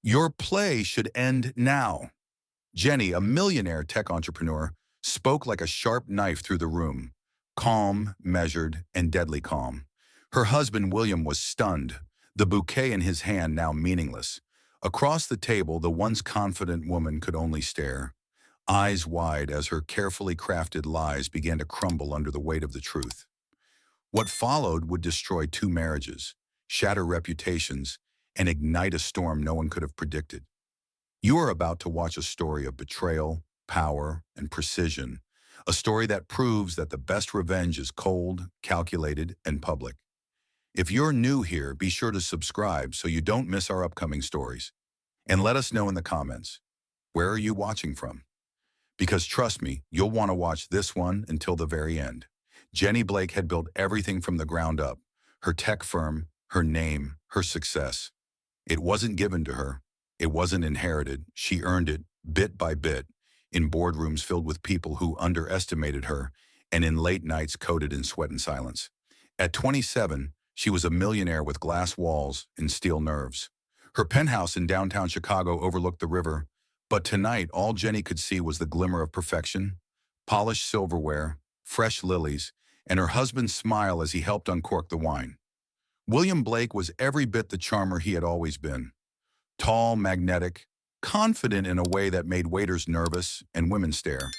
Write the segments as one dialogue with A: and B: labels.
A: Your play should end now. Jenny, a millionaire tech entrepreneur, spoke like a sharp knife through the room, calm, measured, and deadly calm. Her husband, William, was stunned, the bouquet in his hand now meaningless. Across the table, the once confident woman could only stare, eyes wide as her carefully crafted lies began to crumble under the weight of the truth. What followed would destroy two marriages, shatter reputations, and ignite a storm no one could have predicted. You are about to watch a story of betrayal, power, and precision, a story that proves that the best revenge is cold, calculated, and public. If you're new here, be sure to subscribe so you don't miss our upcoming stories. And let us know in the comments, where are you watching from? Because trust me, you'll want to watch this one until the very end. Jenny Blake had built everything from the ground up, her tech firm, her name, her success. It wasn't given to her. It wasn't inherited. She earned it, bit by bit, in boardrooms filled with people who underestimated her and in late nights coded in sweat and silence. At 27, she was a millionaire with glass walls and steel nerves. Her penthouse in downtown Chicago overlooked the river, but tonight all Jenny could see was the glimmer of perfection, polished silverware, fresh lilies, and her husband's smile as he helped uncork the wine. William Blake was every bit the charmer he had always been. Tall, magnetic, confident in a way that made waiters nervous and women stare.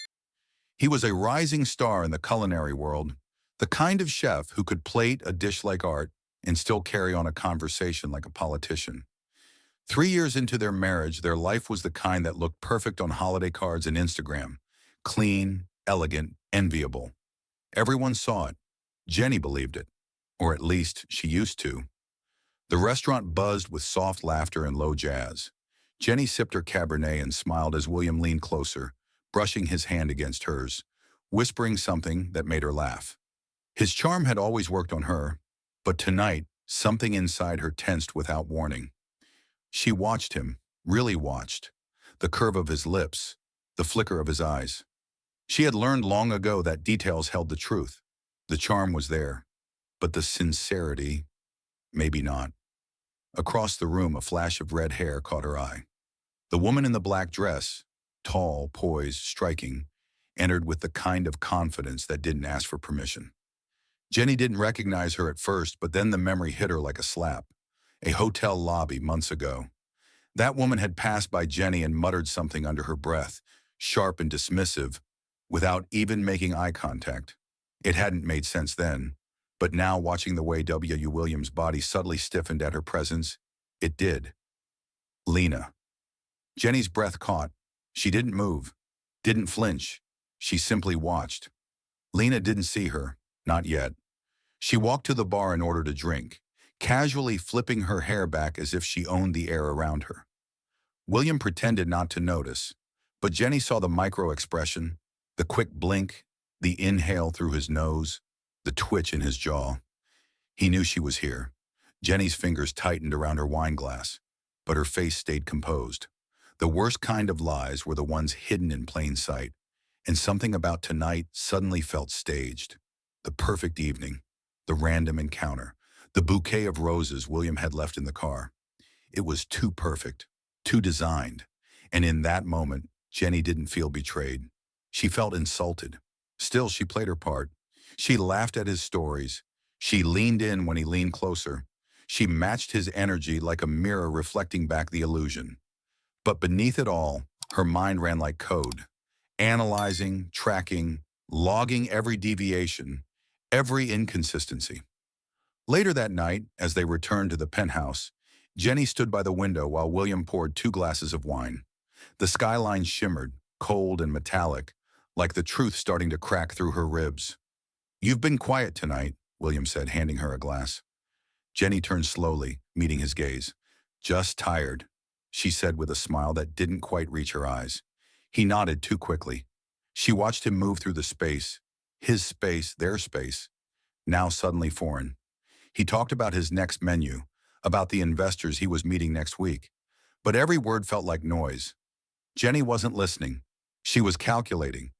A: He was a rising star in the culinary world, the kind of chef who could plate a dish like art and still carry on a conversation like a politician. 3 years into their marriage, their life was the kind that looked perfect on holiday cards and Instagram. Clean, elegant, enviable. Everyone saw it. Jenny believed it. Or at least she used to. The restaurant buzzed with soft laughter and low jazz. Jenny sipped her Cabernet and smiled as William leaned closer, brushing his hand against hers, whispering something that made her laugh. His charm had always worked on her, but tonight, something inside her tensed without warning. She watched him, really watched. The curve of his lips, the flicker of his eyes. She had learned long ago that details held the truth. The charm was there, but the sincerity, maybe not. Across the room, a flash of red hair caught her eye. The woman in the black dress, tall, poised, striking, entered with the kind of confidence that didn't ask for permission. Jenny didn't recognize her at first, but then the memory hit her like a slap. A hotel lobby months ago. That woman had passed by Jenny and muttered something under her breath, sharp and dismissive, without even making eye contact. It hadn't made sense then, but now watching the way W. Williams' body subtly stiffened at her presence, it did. Lena. Jenny's breath caught. She didn't move, didn't flinch. She simply watched. Lena didn't see her, not yet. She walked to the bar and ordered a drink, casually flipping her hair back as if she owned the air around her. William pretended not to notice, but Jenny saw the micro-expression, the quick blink, the inhale through his nose, the twitch in his jaw. He knew she was here. Jenny's fingers tightened around her wine glass, but her face stayed composed. The worst kind of lies were the ones hidden in plain sight, and something about tonight suddenly felt staged. The perfect evening, the random encounter, the bouquet of roses William had left in the car. It was too perfect, too designed, and in that moment, Jenny didn't feel betrayed. She felt insulted. Still, she played her part. She laughed at his stories. She leaned in when he leaned closer. She matched his energy like a mirror reflecting back the illusion. But beneath it all, her mind ran like code, analyzing, tracking, logging every deviation, every inconsistency. Later that night, as they returned to the penthouse, Jenny stood by the window while William poured 2 glasses of wine. The skyline shimmered, cold and metallic, like the truth starting to crack through her ribs. "You've been quiet tonight," William said, handing her a glass. Jenny turned slowly, meeting his gaze. "Just tired," she said with a smile that didn't quite reach her eyes. He nodded too quickly. She watched him move through the space, his space, their space, now suddenly foreign. He talked about his next menu, about the investors he was meeting next week. But every word felt like noise. Jenny wasn't listening. She was calculating.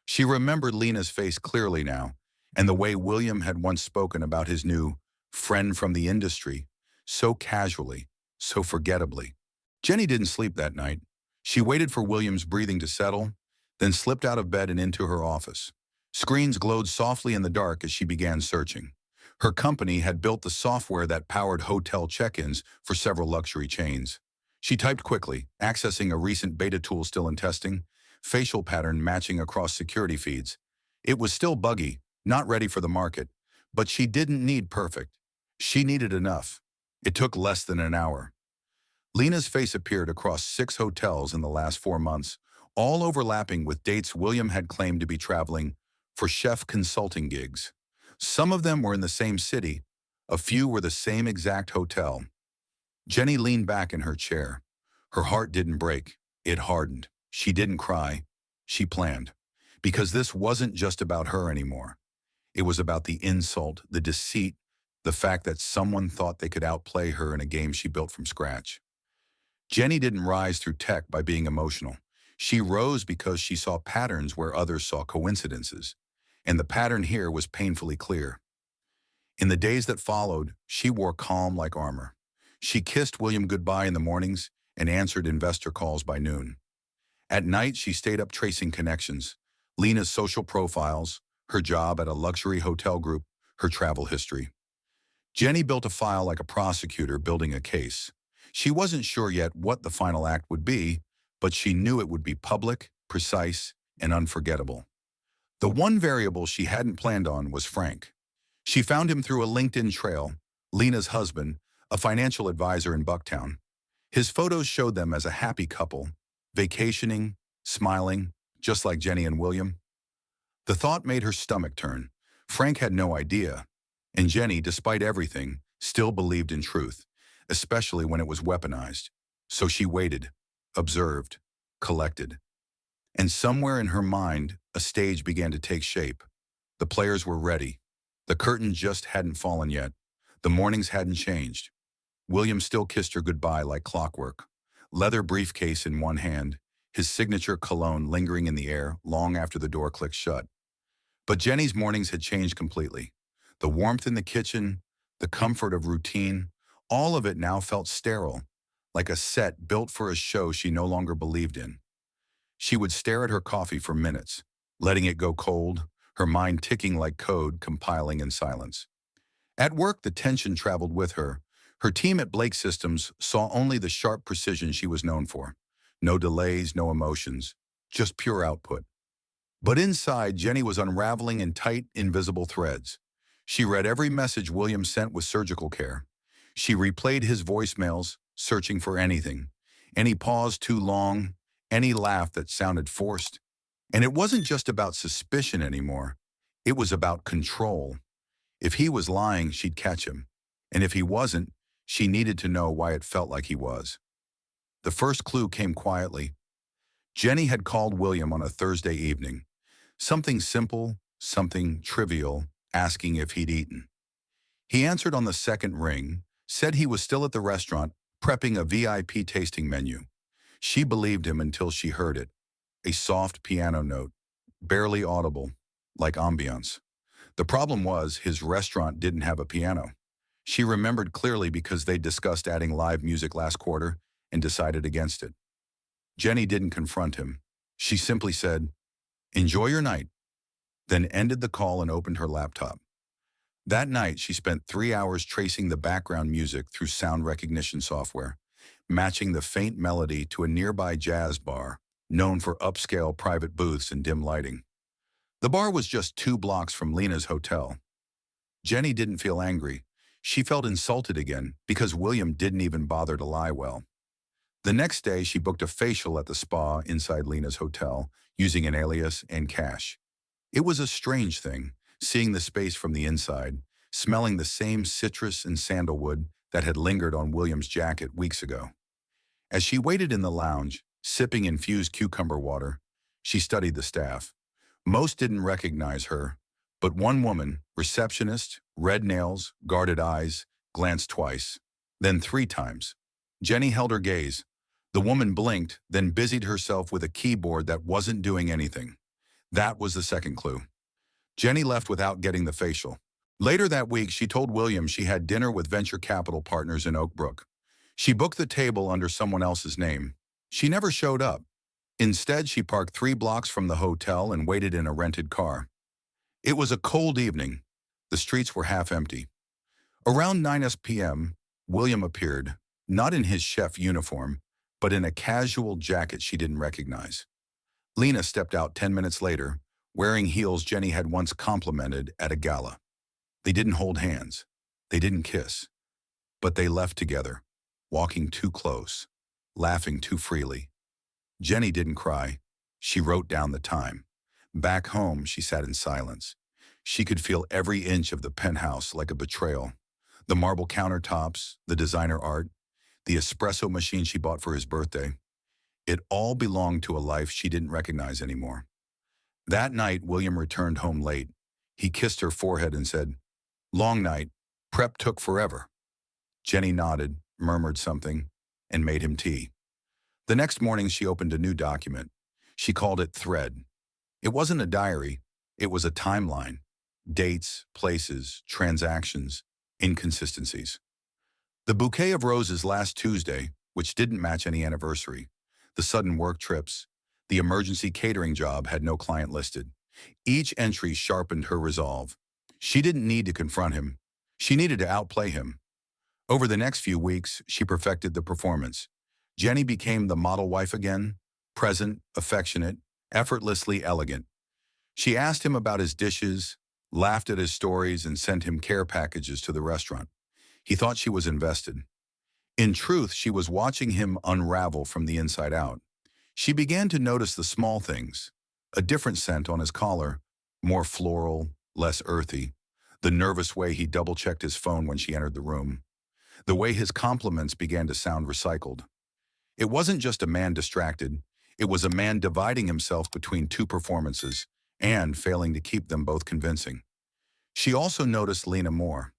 A: She remembered Lena's face clearly now, and the way William had once spoken about his new friend from the industry, so casually, so forgettably. Jenny didn't sleep that night. She waited for William's breathing to settle, then slipped out of bed and into her office. Screens glowed softly in the dark as she began searching. Her company had built the software that powered hotel check-ins for several luxury chains. She typed quickly, accessing a recent beta tool still in testing, facial pattern matching across security feeds. It was still buggy, not ready for the market, but she didn't need perfect. She needed enough. It took less than an hour. Lena's face appeared across 6 hotels in the last 4 months, all overlapping with dates William had claimed to be traveling for chef consulting gigs. Some of them were in the same city. A few were the same exact hotel. Jenny leaned back in her chair. Her heart didn't break. It hardened. She didn't cry. She planned. Because this wasn't just about her anymore. It was about the insult, the deceit, the fact that someone thought they could outplay her in a game she built from scratch. Jenny didn't rise through tech by being emotional. She rose because she saw patterns where others saw coincidences. And the pattern here was painfully clear. In the days that followed, she wore calm like armor. She kissed William goodbye in the mornings and answered investor calls by noon. At night, she stayed up tracing connections, Lena's social profiles, her job at a luxury hotel group, her travel history. Jenny built a file like a prosecutor building a case. She wasn't sure yet what the final act would be, but she knew it would be public, precise, and unforgettable. The one variable she hadn't planned on was Frank. She found him through a LinkedIn trail, Lena's husband, a financial advisor in Bucktown. His photos showed them as a happy couple, vacationing, smiling, just like Jenny and William. The thought made her stomach turn. Frank had no idea. And Jenny, despite everything, still believed in truth, especially when it was weaponized. So she waited, observed, collected. And somewhere in her mind, a stage began to take shape. The players were ready. The curtain just hadn't fallen yet. The mornings hadn't changed. William still kissed her goodbye like clockwork. Leather briefcase in one hand, his signature cologne lingering in the air long after the door clicked shut. But Jenny's mornings had changed completely. The warmth in the kitchen, the comfort of routine, all of it now felt sterile, like a set built for a show she no longer believed in. She would stare at her coffee for minutes, letting it go cold, her mind ticking like code compiling in silence. At work, the tension traveled with her. Her team at Blake Systems saw only the sharp precision she was known for. No delays, no emotions, just pure output. But inside, Jenny was unraveling in tight, invisible threads. She read every message William sent with surgical care. She replayed his voicemails, searching for anything. Any pause too long, any laugh that sounded forced. And it wasn't just about suspicion anymore. It was about control. If he was lying, she'd catch him. And if he wasn't, she needed to know why it felt like he was. The first clue came quietly. Jenny had called William on a Thursday evening. Something simple, something trivial, asking if he'd eaten. He answered on the second ring, said he was still at the restaurant, prepping a VIP tasting menu. She believed him until she heard it. A soft piano note, barely audible, like ambiance. The problem was his restaurant didn't have a piano. She remembered clearly because they'd discussed adding live music last quarter and decided against it. Jenny didn't confront him. She simply said, "Enjoy your night," then ended the call and opened her laptop. That night, she spent 3 hours tracing the background music through sound recognition software, matching the faint melody to a nearby jazz bar, known for upscale private booths and dim lighting. The bar was just 2 blocks from Lena's hotel. Jenny didn't feel angry. She felt insulted again because William didn't even bother to lie well. The next day, she booked a facial at the spa inside Lena's hotel, using an alias and cash. It was a strange thing, seeing the space from the inside, smelling the same citrus and sandalwood that had lingered on William's jacket weeks ago. As she waited in the lounge, sipping infused cucumber water, she studied the staff. Most didn't recognize her, but one woman, receptionist, red nails, guarded eyes, glanced twice, then 3 times. Jenny held her gaze. The woman blinked, then busied herself with a keyboard that wasn't doing anything. That was the second clue. Jenny left without getting the facial. Later that week, she told William she had dinner with venture capital partners in Oak Brook. She booked the table under someone else's name. She never showed up. Instead, she parked 3 blocks from the hotel and waited in a rented car. It was a cold evening. The streets were half empty. Around 9 p.m., William appeared, not in his chef uniform, but in a casual jacket she didn't recognize. Lena stepped out 10 minutes later, wearing heels Jenny had once complimented at a gala. They didn't hold hands. They didn't kiss. But they left together, walking too close, laughing too freely. Jenny didn't cry. She wrote down the time. Back home, she sat in silence. She could feel every inch of the penthouse like a betrayal. The marble countertops, the designer art, the espresso machine she bought for his birthday. It all belonged to a life she didn't recognize anymore. That night, William returned home late. He kissed her forehead and said, "Long night. Prep took forever." Jenny nodded, murmured something, and made him tea. The next morning, she opened a new document. She called it Thread. It wasn't a diary. It was a timeline. Dates, places, transactions, inconsistencies. The bouquet of roses last Tuesday, which didn't match any anniversary. The sudden work trips. The emergency catering job had no client listed. Each entry sharpened her resolve. She didn't need to confront him. She needed to outplay him. Over the next few weeks, she perfected the performance. Jenny became the model wife again, present, affectionate, effortlessly elegant. She asked him about his dishes, laughed at his stories, and sent him care packages to the restaurant. He thought she was invested. In truth, she was watching him unravel from the inside out. She began to notice the small things. A different scent on his collar, more floral, less earthy. The nervous way he double-checked his phone when she entered the room. The way his compliments began to sound recycled. It wasn't just a man distracted. It was a man dividing himself between two performances and failing to keep them both convincing. She also noticed Lena more.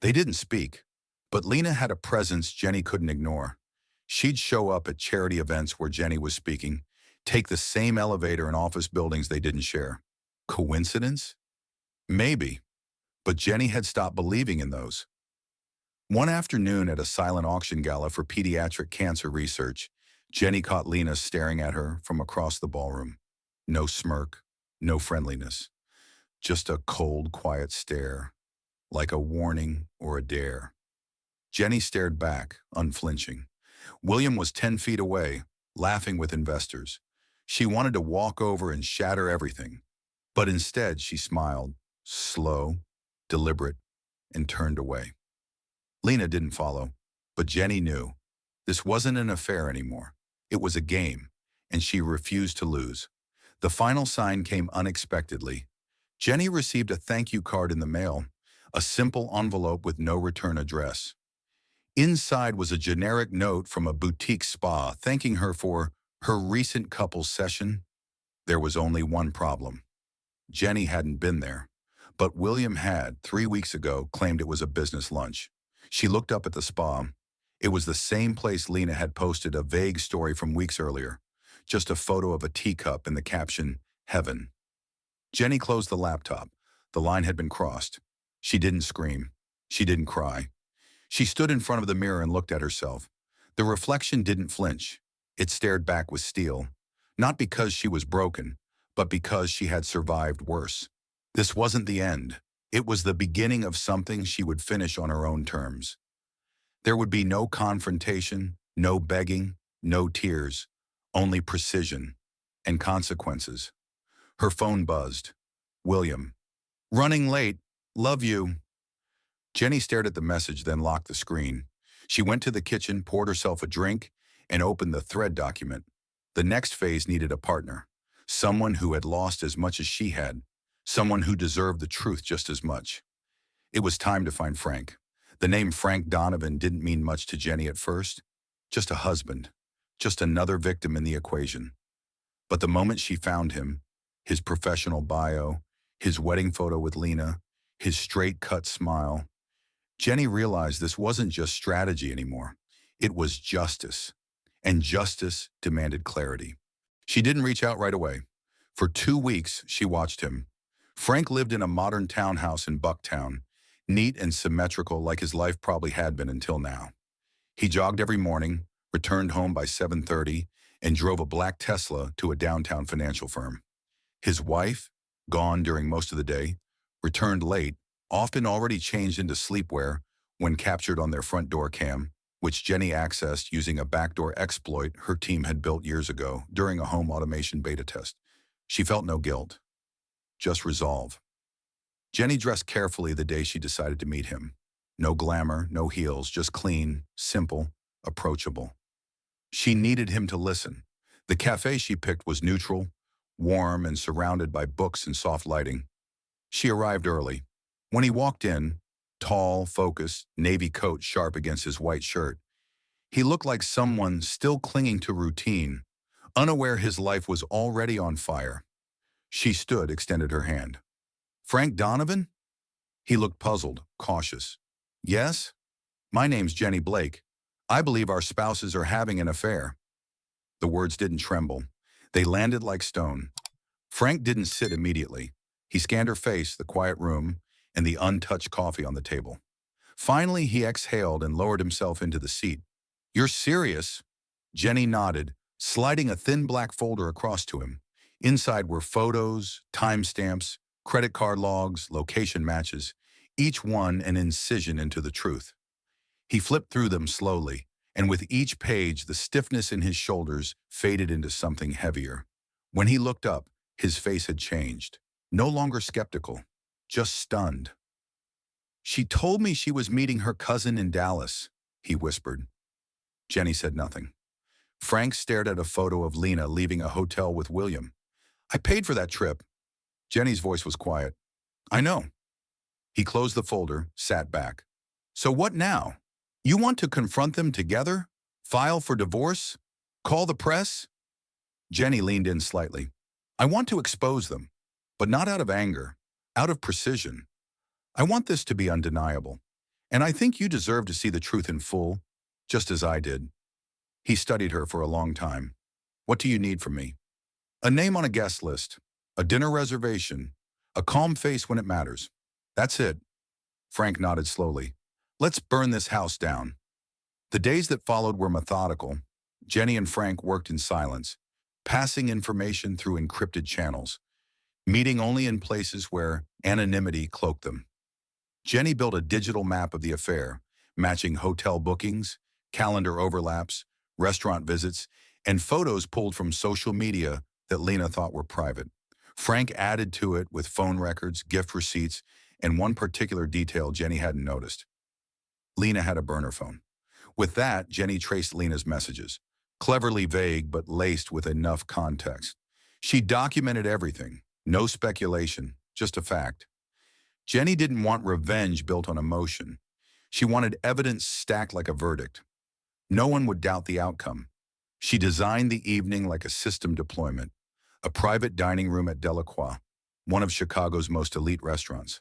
A: They didn't speak, but Lena had a presence Jenny couldn't ignore. She'd show up at charity events where Jenny was speaking, take the same elevator in office buildings they didn't share. Coincidence? Maybe, but Jenny had stopped believing in those. One afternoon at a silent auction gala for pediatric cancer research, Jenny caught Lena staring at her from across the ballroom. No smirk, no friendliness. Just a cold, quiet stare, like a warning or a dare. Jenny stared back, unflinching. William was 10 feet away, laughing with investors. She wanted to walk over and shatter everything. But instead, she smiled, slow, deliberate, and turned away. Lena didn't follow, but Jenny knew. This wasn't an affair anymore. It was a game, and she refused to lose. The final sign came unexpectedly. Jenny received a thank you card in the mail, a simple envelope with no return address. Inside was a generic note from a boutique spa thanking her for her recent couples session. There was only one problem. Jenny hadn't been there, but William had, 3 weeks ago, claimed it was a business lunch. She looked up at the spa. It was the same place Lena had posted a vague story from weeks earlier, just a photo of a teacup and the caption, "Heaven." Jenny closed the laptop. The line had been crossed. She didn't scream. She didn't cry. She stood in front of the mirror and looked at herself. The reflection didn't flinch. It stared back with steel, not because she was broken, but because she had survived worse. This wasn't the end. It was the beginning of something she would finish on her own terms. There would be no confrontation, no begging, no tears, only precision and consequences. Her phone buzzed. "William. Running late. Love you." Jenny stared at the message, then locked the screen. She went to the kitchen, poured herself a drink, and opened the Thread document. The next phase needed a partner, someone who had lost as much as she had, someone who deserved the truth just as much. It was time to find Frank. The name Frank Donovan didn't mean much to Jenny at first. Just a husband, just another victim in the equation. But the moment she found him, his professional bio, his wedding photo with Lena, his straight-cut smile, Jenny realized this wasn't just strategy anymore. It was justice. And justice demanded clarity. She didn't reach out right away. For 2 weeks, she watched him. Frank lived in a modern townhouse in Bucktown, neat and symmetrical like his life probably had been until now. He jogged every morning, returned home by 7:30, and drove a black Tesla to a downtown financial firm. His wife, gone during most of the day, returned late, often already changed into sleepwear when captured on their front door cam, which Jenny accessed using a backdoor exploit her team had built years ago during a home automation beta test. She felt no guilt, just resolve. Jenny dressed carefully the day she decided to meet him. No glamour, no heels, just clean, simple, approachable. She needed him to listen. The cafe she picked was neutral, warm, and surrounded by books and soft lighting. She arrived early. When he walked in, tall, focused, navy coat sharp against his white shirt, he looked like someone still clinging to routine, unaware his life was already on fire. She stood, extended her hand. "Frank Donovan?" He looked puzzled, cautious. "Yes? My name's Jenny Blake. I believe our spouses are having an affair." The words didn't tremble. They landed like stone. Frank didn't sit immediately. He scanned her face, the quiet room, and the untouched coffee on the table. Finally, he exhaled and lowered himself into the seat. "You're serious?" Jenny nodded, sliding a thin black folder across to him. Inside were photos, timestamps, credit card logs, location matches, each one an incision into the truth. He flipped through them slowly, and with each page, the stiffness in his shoulders faded into something heavier. When he looked up, his face had changed. No longer skeptical, just stunned. "She told me she was meeting her cousin in Dallas," he whispered. Jenny said nothing. Frank stared at a photo of Lena leaving a hotel with William. "I paid for that trip." Jenny's voice was quiet. "I know." He closed the folder, sat back. "So what now? You want to confront them together? File for divorce? Call the press?" Jenny leaned in slightly. "I want to expose them, but not out of anger, out of precision. I want this to be undeniable. And I think you deserve to see the truth in full, just as I did." He studied her for a long time. "What do you need from me?" "A name on a guest list, a dinner reservation, a calm face when it matters. That's it." Frank nodded slowly. "Let's burn this house down." The days that followed were methodical. Jenny and Frank worked in silence, passing information through encrypted channels, meeting only in places where anonymity cloaked them. Jenny built a digital map of the affair, matching hotel bookings, calendar overlaps, restaurant visits, and photos pulled from social media that Lena thought were private. Frank added to it with phone records, gift receipts, and one particular detail Jenny hadn't noticed. Lena had a burner phone. With that, Jenny traced Lena's messages, cleverly vague but laced with enough context. She documented everything, no speculation, just a fact. Jenny didn't want revenge built on emotion. She wanted evidence stacked like a verdict. No one would doubt the outcome. She designed the evening like a system deployment, a private dining room at Delacroix, one of Chicago's most elite restaurants.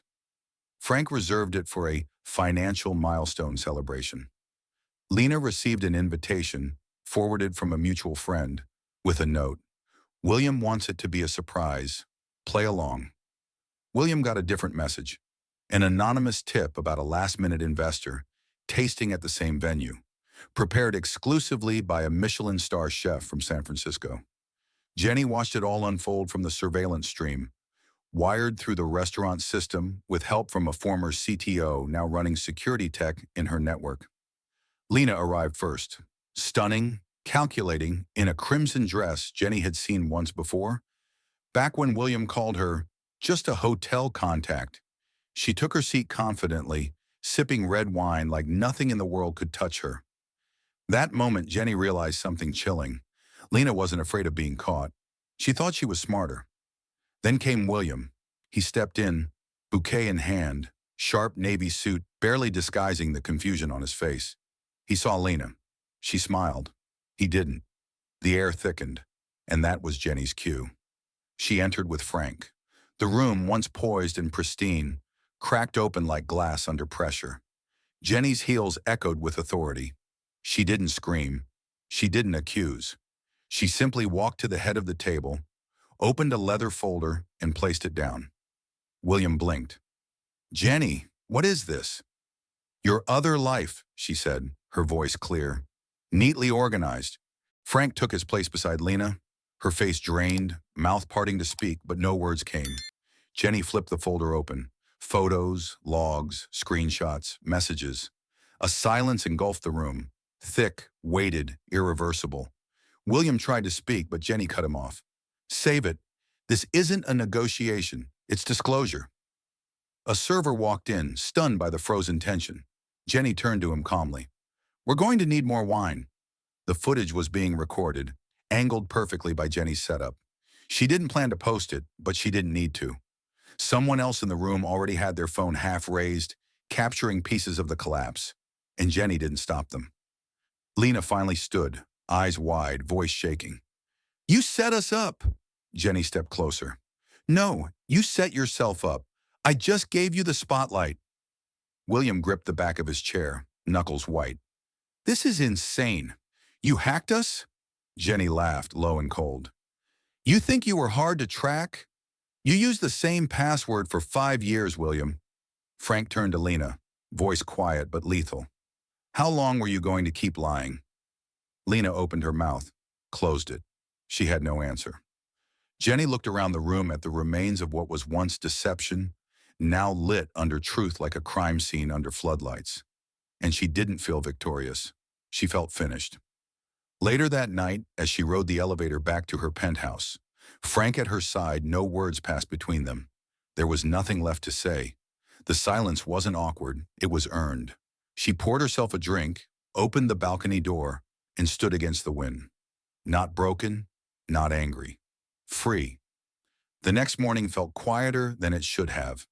A: Frank reserved it for a financial milestone celebration. Lena received an invitation, forwarded from a mutual friend, with a note. "William wants it to be a surprise. Play along." William got a different message. An anonymous tip about a last-minute investor, tasting at the same venue, prepared exclusively by a Michelin star chef from San Francisco. Jenny watched it all unfold from the surveillance stream, wired through the restaurant system with help from a former CTO now running security tech in her network. Lena arrived first, stunning, calculating, in a crimson dress Jenny had seen once before. Back when William called her just a hotel contact, she took her seat confidently, sipping red wine like nothing in the world could touch her. That moment, Jenny realized something chilling. Lena wasn't afraid of being caught. She thought she was smarter. Then came William. He stepped in, bouquet in hand, sharp navy suit barely disguising the confusion on his face. He saw Lena. She smiled. He didn't. The air thickened, and that was Jenny's cue. She entered with Frank. The room, once poised and pristine, cracked open like glass under pressure. Jenny's heels echoed with authority. She didn't scream. She didn't accuse. She simply walked to the head of the table, opened a leather folder, and placed it down. William blinked. "Jenny, what is this?" "Your other life," she said, her voice clear. Neatly organized. Frank took his place beside Lena, her face drained, mouth parting to speak, but no words came. Jenny flipped the folder open. Photos, logs, screenshots, messages. A silence engulfed the room. Thick, weighted, irreversible. William tried to speak, but Jenny cut him off. Save it. This isn't a negotiation. It's disclosure. A server walked in, stunned by the frozen tension. Jenny turned to him calmly. We're going to need more wine. The footage was being recorded, angled perfectly by Jenny's setup. She didn't plan to post it, but she didn't need to. Someone else in the room already had their phone half raised, capturing pieces of the collapse, and Jenny didn't stop them. Lena finally stood, eyes wide, voice shaking. You set us up. Jenny stepped closer. No, you set yourself up. I just gave you the spotlight. William gripped the back of his chair, knuckles white. This is insane. You hacked us? Jenny laughed, low and cold. You think you were hard to track? You used the same password for 5 years, William. Frank turned to Lena, voice quiet but lethal. How long were you going to keep lying? Lena opened her mouth, closed it. She had no answer. Jenny looked around the room at the remains of what was once deception, now lit under truth like a crime scene under floodlights. And she didn't feel victorious. She felt finished. Later that night, as she rode the elevator back to her penthouse, Frank at her side, no words passed between them. There was nothing left to say. The silence wasn't awkward, it was earned. She poured herself a drink, opened the balcony door, and stood against the wind. Not broken, not angry. Free. The next morning felt quieter than it should have.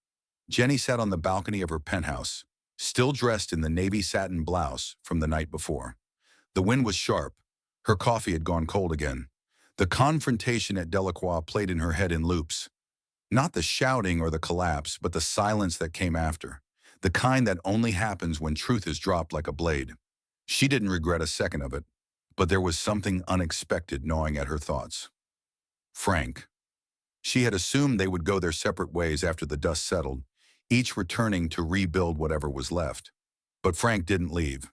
A: Jenny sat on the balcony of her penthouse, still dressed in the navy satin blouse from the night before. The wind was sharp. Her coffee had gone cold again. The confrontation at Delacroix played in her head in loops. Not the shouting or the collapse, but the silence that came after. The kind that only happens when truth is dropped like a blade. She didn't regret a second of it, but there was something unexpected gnawing at her thoughts. Frank. She had assumed they would go their separate ways after the dust settled, each returning to rebuild whatever was left. But Frank didn't leave.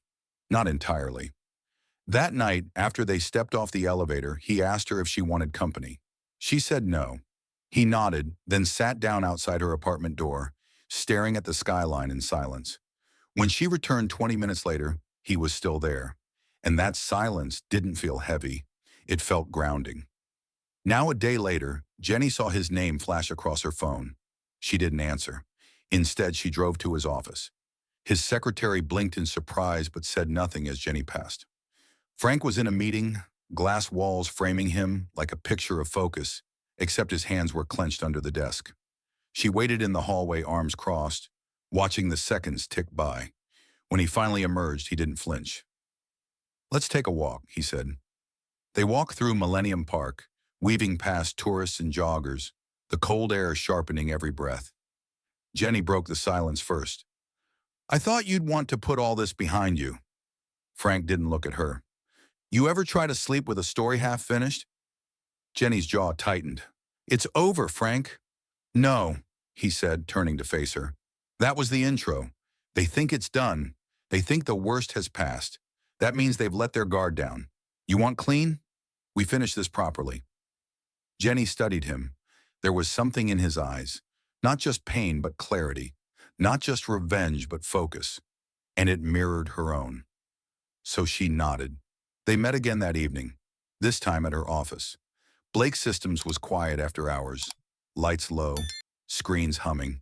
A: Not entirely. That night, after they stepped off the elevator, he asked her if she wanted company. She said no. He nodded, then sat down outside her apartment door, staring at the skyline in silence. When she returned 20 minutes later, he was still there. And that silence didn't feel heavy. It felt grounding. Now a day later, Jenny saw his name flash across her phone. She didn't answer. Instead, she drove to his office. His secretary blinked in surprise but said nothing as Jenny passed. Frank was in a meeting, glass walls framing him like a picture of focus, except his hands were clenched under the desk. She waited in the hallway, arms crossed, watching the seconds tick by. When he finally emerged, he didn't flinch. Let's take a walk, he said. They walked through Millennium Park, weaving past tourists and joggers, the cold air sharpening every breath. Jenny broke the silence first. I thought you'd want to put all this behind you. Frank didn't look at her. You ever try to sleep with a story half finished? Jenny's jaw tightened. It's over, Frank. No, he said, turning to face her. That was the intro. They think it's done. They think the worst has passed. That means they've let their guard down. You want clean? We finish this properly. Jenny studied him. There was something in his eyes. Not just pain, but clarity. Not just revenge, but focus. And it mirrored her own. So she nodded. They met again that evening, this time at her office. Blake Systems was quiet after hours. Lights low, screens humming.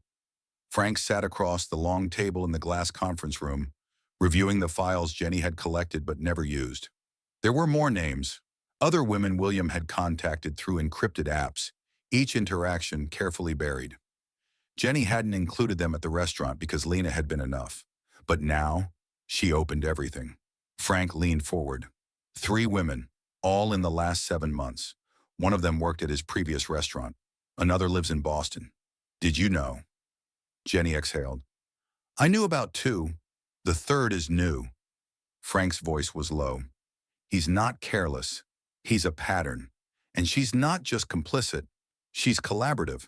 A: Frank sat across the long table in the glass conference room, reviewing the files Jenny had collected but never used. There were more names, other women William had contacted through encrypted apps, each interaction carefully buried. Jenny hadn't included them at the restaurant because Lena had been enough. But now, she opened everything. Frank leaned forward. 3 women, all in the last 7 months. One of them worked at his previous restaurant. Another lives in Boston. Did you know? Jenny exhaled. I knew about 2. The third is new. Frank's voice was low. He's not careless. He's a pattern. And she's not just complicit. She's collaborative.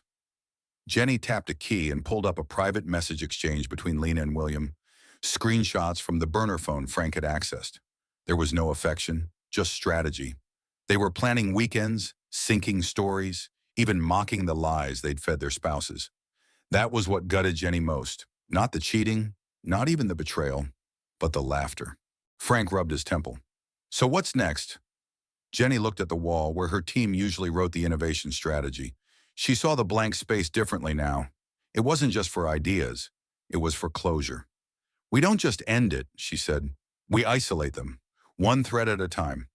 A: Jenny tapped a key and pulled up a private message exchange between Lena and William. Screenshots from the burner phone Frank had accessed. There was no affection, just strategy. They were planning weekends, syncing stories, even mocking the lies they'd fed their spouses. That was what gutted Jenny most. Not the cheating, not even the betrayal, but the laughter. Frank rubbed his temple. So what's next? Jenny looked at the wall where her team usually wrote the innovation strategy. She saw the blank space differently now. It wasn't just for ideas. It was for closure. We don't just end it, she said. We isolate them, one thread at a time.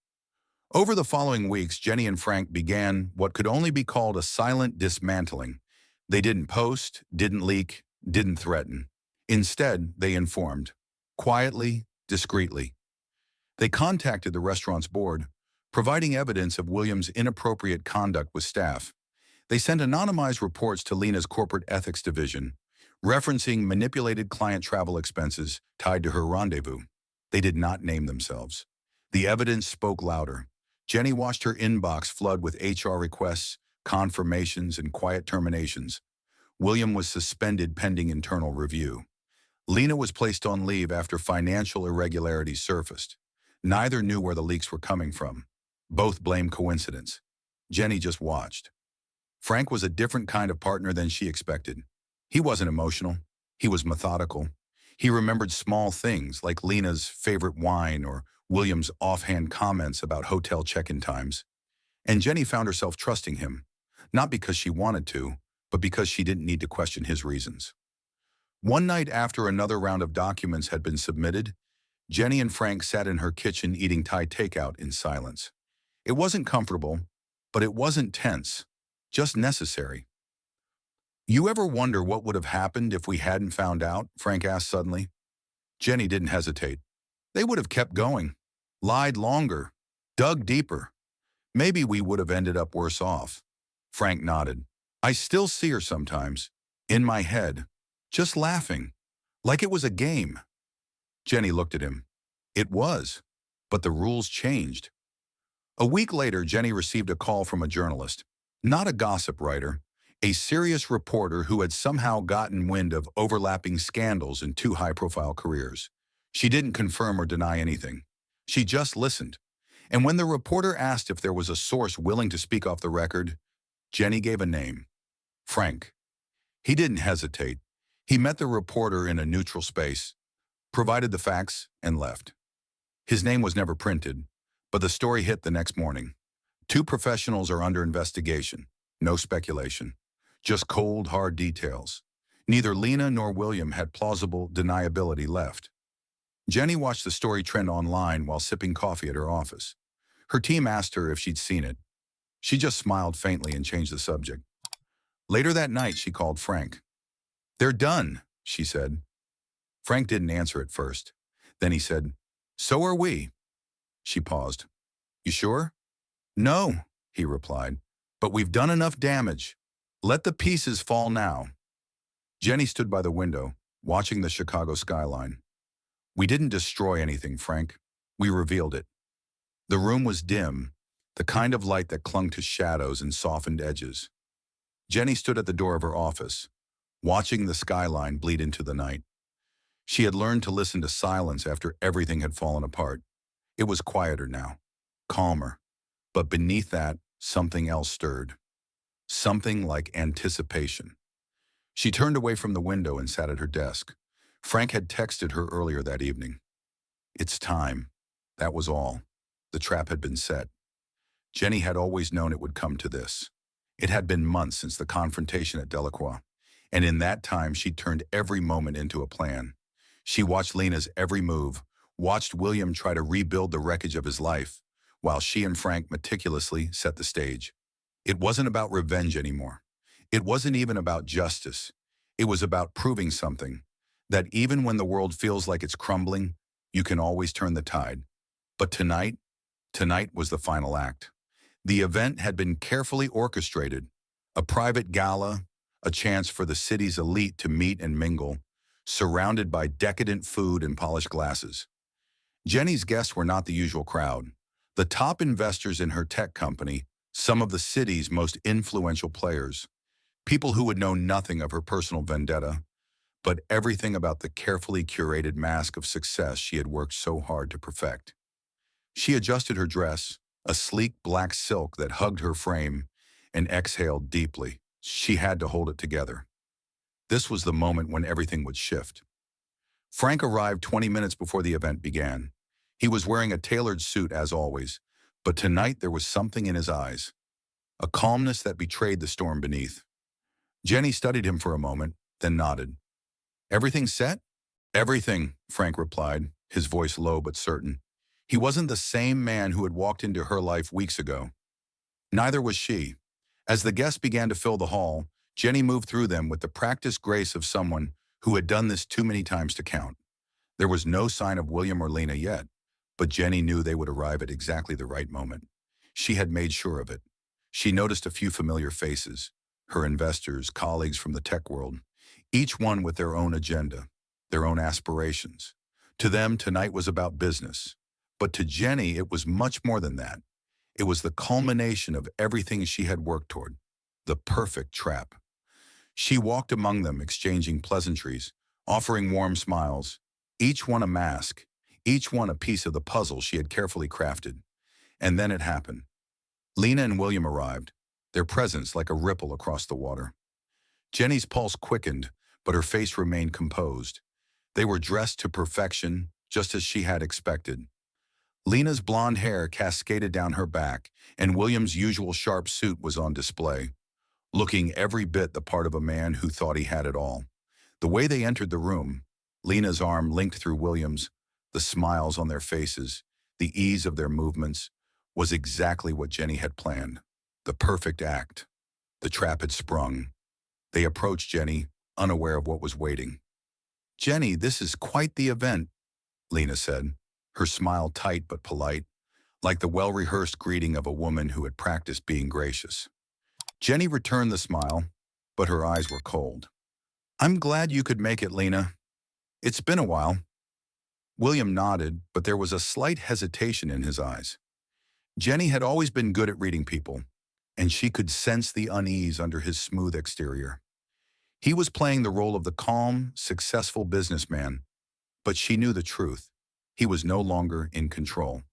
A: Over the following weeks, Jenny and Frank began what could only be called a silent dismantling. They didn't post, didn't leak, didn't threaten. Instead, they informed. Quietly, discreetly. They contacted the restaurant's board, providing evidence of Williams' inappropriate conduct with staff. They sent anonymized reports to Lena's corporate ethics division, referencing manipulated client travel expenses tied to her rendezvous. They did not name themselves. The evidence spoke louder. Jenny watched her inbox flood with HR requests, confirmations, and quiet terminations. William was suspended pending internal review. Lena was placed on leave after financial irregularities surfaced. Neither knew where the leaks were coming from. Both blamed coincidence. Jenny just watched. Frank was a different kind of partner than she expected. He wasn't emotional. He was methodical. He remembered small things like Lena's favorite wine or William's offhand comments about hotel check-in times. And Jenny found herself trusting him, not because she wanted to, but because she didn't need to question his reasons. One night after another round of documents had been submitted, Jenny and Frank sat in her kitchen eating Thai takeout in silence. It wasn't comfortable, but it wasn't tense, just necessary. You ever wonder what would have happened if we hadn't found out? Frank asked suddenly. Jenny didn't hesitate. They would have kept going, lied longer, dug deeper. Maybe we would have ended up worse off. Frank nodded. I still see her sometimes, in my head, just laughing, like it was a game. Jenny looked at him. It was, but the rules changed. A week later, Jenny received a call from a journalist, not a gossip writer, a serious reporter who had somehow gotten wind of overlapping scandals in two high-profile careers. She didn't confirm or deny anything. She just listened. And when the reporter asked if there was a source willing to speak off the record, Jenny gave a name. Frank. He didn't hesitate. He met the reporter in a neutral space, provided the facts, and left. His name was never printed, but the story hit the next morning. Two professionals are under investigation. No speculation. Just cold, hard details. Neither Lena nor William had plausible deniability left. Jenny watched the story trend online while sipping coffee at her office. Her team asked her if she'd seen it. She just smiled faintly and changed the subject. Later that night, she called Frank. They're done, she said. Frank didn't answer at first. Then he said, So are we. She paused. You sure? No, he replied, but we've done enough damage. Let the pieces fall now. Jenny stood by the window, watching the Chicago skyline. We didn't destroy anything, Frank. We revealed it. The room was dim, the kind of light that clung to shadows and softened edges. Jenny stood at the door of her office, watching the skyline bleed into the night. She had learned to listen to silence after everything had fallen apart. It was quieter now, calmer. But beneath that, something else stirred. Something like anticipation. She turned away from the window and sat at her desk. Frank had texted her earlier that evening. It's time. That was all. The trap had been set. Jenny had always known it would come to this. It had been months since the confrontation at Delacroix, and in that time she'd turned every moment into a plan. She watched Lena's every move, watched William try to rebuild the wreckage of his life, while she and Frank meticulously set the stage. It wasn't about revenge anymore. It wasn't even about justice. It was about proving something, that even when the world feels like it's crumbling, you can always turn the tide. But tonight was the final act. The event had been carefully orchestrated, a private gala, a chance for the city's elite to meet and mingle, surrounded by decadent food and polished glasses. Jenny's guests were not the usual crowd. The top investors in her tech company, some of the city's most influential players, people who would know nothing of her personal vendetta, but everything about the carefully curated mask of success she had worked so hard to perfect. She adjusted her dress, a sleek black silk that hugged her frame, and exhaled deeply. She had to hold it together. This was the moment when everything would shift. Frank arrived 20 minutes before the event began. He was wearing a tailored suit as always, but tonight there was something in his eyes, a calmness that betrayed the storm beneath. Jenny studied him for a moment, then nodded. "Everything set?" "Everything," Frank replied, his voice low but certain. He wasn't the same man who had walked into her life weeks ago. Neither was she. As the guests began to fill the hall, Jenny moved through them with the practiced grace of someone who had done this too many times to count. There was no sign of William or Lena yet, but Jenny knew they would arrive at exactly the right moment. She had made sure of it. She noticed a few familiar faces, her investors, colleagues from the tech world, each one with their own agenda, their own aspirations. To them, tonight was about business. But to Jenny, it was much more than that. It was the culmination of everything she had worked toward, the perfect trap. She walked among them, exchanging pleasantries, offering warm smiles, each one a mask, each one a piece of the puzzle she had carefully crafted. And then it happened. Lena and William arrived, their presence like a ripple across the water. Jenny's pulse quickened, but her face remained composed. They were dressed to perfection, just as she had expected. Lena's blonde hair cascaded down her back, and William's usual sharp suit was on display, looking every bit the part of a man who thought he had it all. The way they entered the room, Lena's arm linked through William's, the smiles on their faces, the ease of their movements, was exactly what Jenny had planned. The perfect act. The trap had sprung. They approached Jenny, unaware of what was waiting. "Jenny, this is quite the event," Lena said, her smile tight but polite, like the well-rehearsed greeting of a woman who had practiced being gracious. Jenny returned the smile, but her eyes were cold. "I'm glad you could make it, Lena. It's been a while." William nodded, but there was a slight hesitation in his eyes. Jenny had always been good at reading people, and she could sense the unease under his smooth exterior. He was playing the role of the calm, successful businessman, but she knew the truth. He was no longer in control.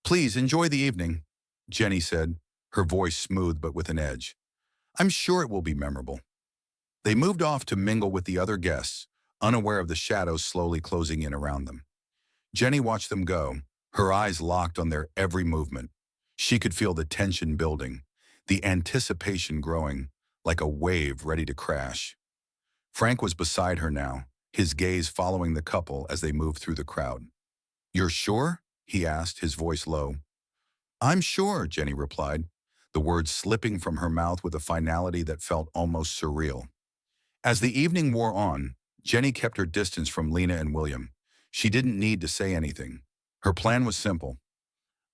A: "Please enjoy the evening," Jenny said, her voice smooth but with an edge. "I'm sure it will be memorable." They moved off to mingle with the other guests, unaware of the shadows slowly closing in around them. Jenny watched them go, her eyes locked on their every movement. She could feel the tension building, the anticipation growing, like a wave ready to crash. Frank was beside her now, his gaze following the couple as they moved through the crowd. "You're sure?" he asked, his voice low. "I'm sure," Jenny replied, the words slipping from her mouth with a finality that felt almost surreal. As the evening wore on, Jenny kept her distance from Lena and William. She didn't need to say anything. Her plan was simple.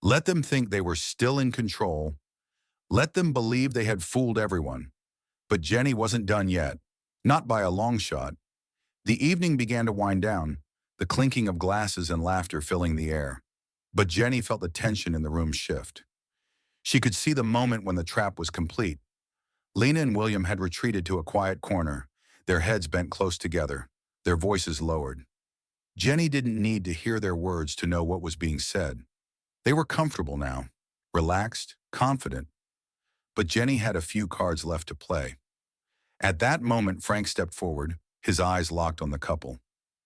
A: Let them think they were still in control. Let them believe they had fooled everyone. But Jenny wasn't done yet, not by a long shot. The evening began to wind down, the clinking of glasses and laughter filling the air. But Jenny felt the tension in the room shift. She could see the moment when the trap was complete. Lena and William had retreated to a quiet corner, their heads bent close together, their voices lowered. Jenny didn't need to hear their words to know what was being said. They were comfortable now, relaxed, confident. But Jenny had a few cards left to play. At that moment, Frank stepped forward, his eyes locked on the couple.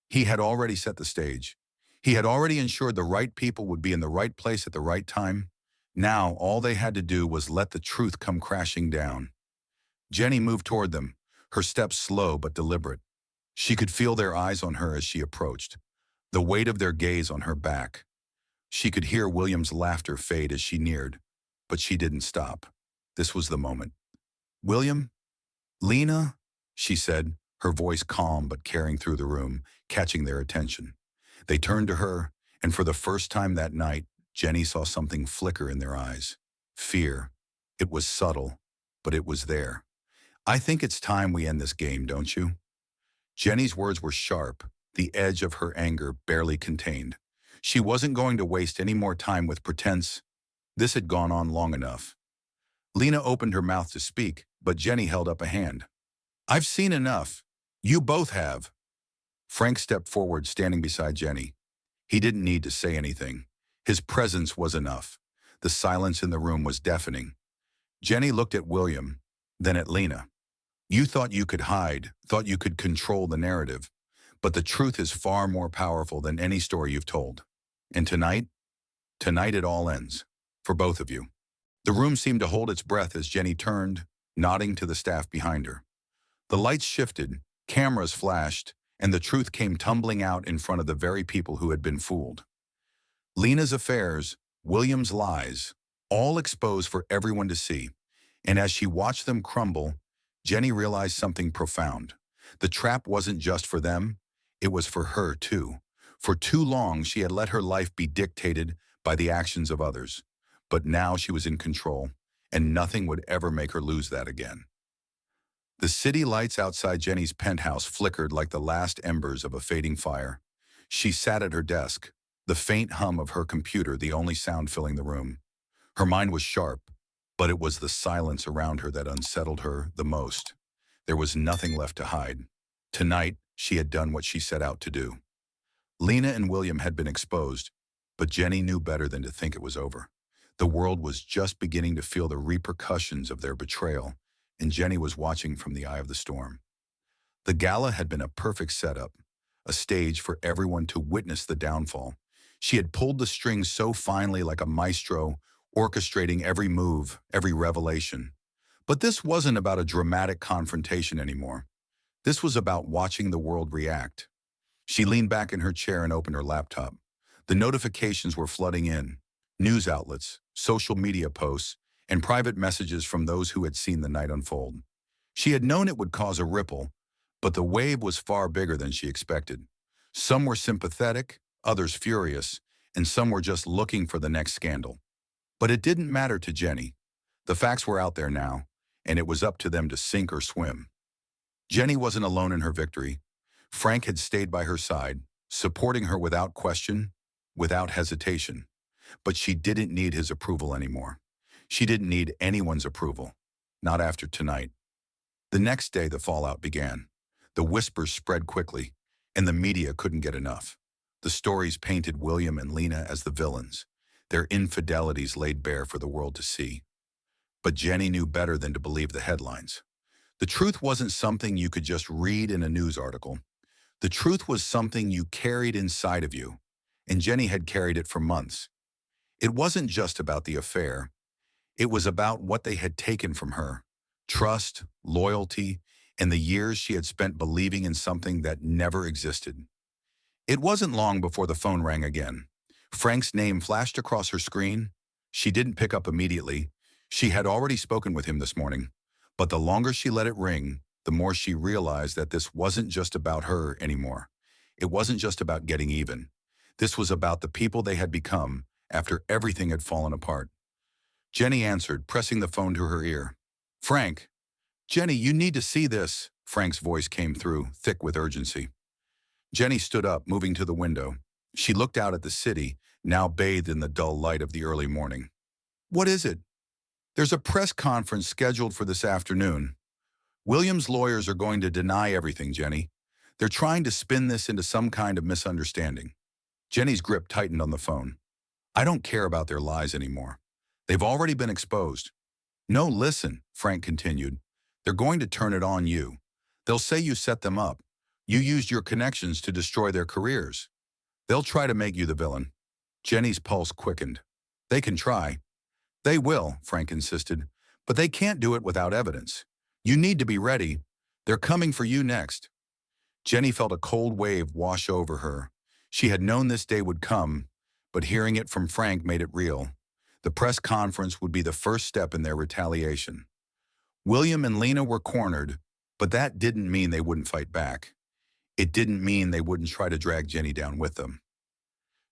A: He had already set the stage. He had already ensured the right people would be in the right place at the right time. Now, all they had to do was let the truth come crashing down. Jenny moved toward them, her steps slow but deliberate. She could feel their eyes on her as she approached, the weight of their gaze on her back. She could hear William's laughter fade as she neared, but she didn't stop. This was the moment. "William? Lena?" she said, her voice calm but carrying through the room, catching their attention. They turned to her, and for the first time that night, Jenny saw something flicker in their eyes. Fear. It was subtle, but it was there. "I think it's time we end this game, don't you?" Jenny's words were sharp, the edge of her anger barely contained. She wasn't going to waste any more time with pretense. This had gone on long enough. Lena opened her mouth to speak, but Jenny held up a hand. "I've seen enough. You both have. Frank stepped forward, standing beside Jenny. He didn't need to say anything. His presence was enough. The silence in the room was deafening. Jenny looked at William, then at Lena. You thought you could hide, thought you could control the narrative. But the truth is far more powerful than any story you've told. And tonight it all ends. For both of you. The room seemed to hold its breath as Jenny turned, nodding to the staff behind her. The lights shifted, cameras flashed, and the truth came tumbling out in front of the very people who had been fooled. Lena's affairs, William's lies, all exposed for everyone to see. And as she watched them crumble, Jenny realized something profound. The trap wasn't just for them, it was for her too. For too long, she had let her life be dictated by the actions of others. But now she was in control, and nothing would ever make her lose that again. The city lights outside Jenny's penthouse flickered like the last embers of a fading fire. She sat at her desk, the faint hum of her computer the only sound filling the room. Her mind was sharp, but it was the silence around her that unsettled her the most. There was nothing left to hide. Tonight, she had done what she set out to do. Lena and William had been exposed, but Jenny knew better than to think it was over. The world was just beginning to feel the repercussions of their betrayal, and Jenny was watching from the eye of the storm. The gala had been a perfect setup, a stage for everyone to witness the downfall. She had pulled the strings so finely like a maestro, orchestrating every move, every revelation. But this wasn't about a dramatic confrontation anymore. This was about watching the world react. She leaned back in her chair and opened her laptop. The notifications were flooding in. News outlets, social media posts, and private messages from those who had seen the night unfold. She had known it would cause a ripple, but the wave was far bigger than she expected. Some were sympathetic, others furious, and some were just looking for the next scandal. But it didn't matter to Jenny. The facts were out there now, and it was up to them to sink or swim. Jenny wasn't alone in her victory. Frank had stayed by her side, supporting her without question, without hesitation. But she didn't need his approval anymore. She didn't need anyone's approval, not after tonight. The next day, the fallout began. The whispers spread quickly, and the media couldn't get enough. The stories painted William and Lena as the villains, their infidelities laid bare for the world to see. But Jenny knew better than to believe the headlines. The truth wasn't something you could just read in a news article. The truth was something you carried inside of you, and Jenny had carried it for months. It wasn't just about the affair. It was about what they had taken from her: trust, loyalty, and the years she had spent believing in something that never existed. It wasn't long before the phone rang again. Frank's name flashed across her screen. She didn't pick up immediately. She had already spoken with him this morning. But the longer she let it ring, the more she realized that this wasn't just about her anymore. It wasn't just about getting even. This was about the people they had become after everything had fallen apart. Jenny answered, pressing the phone to her ear. Frank. Jenny, you need to see this. Frank's voice came through, thick with urgency. Jenny stood up, moving to the window. She looked out at the city, now bathed in the dull light of the early morning. What is it? There's a press conference scheduled for this afternoon. William's lawyers are going to deny everything, Jenny. They're trying to spin this into some kind of misunderstanding. Jenny's grip tightened on the phone. I don't care about their lies anymore. They've already been exposed. No, listen, Frank continued. They're going to turn it on you. They'll say you set them up. You used your connections to destroy their careers. They'll try to make you the villain. Jenny's pulse quickened. They can try. They will, Frank insisted, but they can't do it without evidence. You need to be ready. They're coming for you next. Jenny felt a cold wave wash over her. She had known this day would come, but hearing it from Frank made it real. The press conference would be the first step in their retaliation. William and Lena were cornered, but that didn't mean they wouldn't fight back. It didn't mean they wouldn't try to drag Jenny down with them.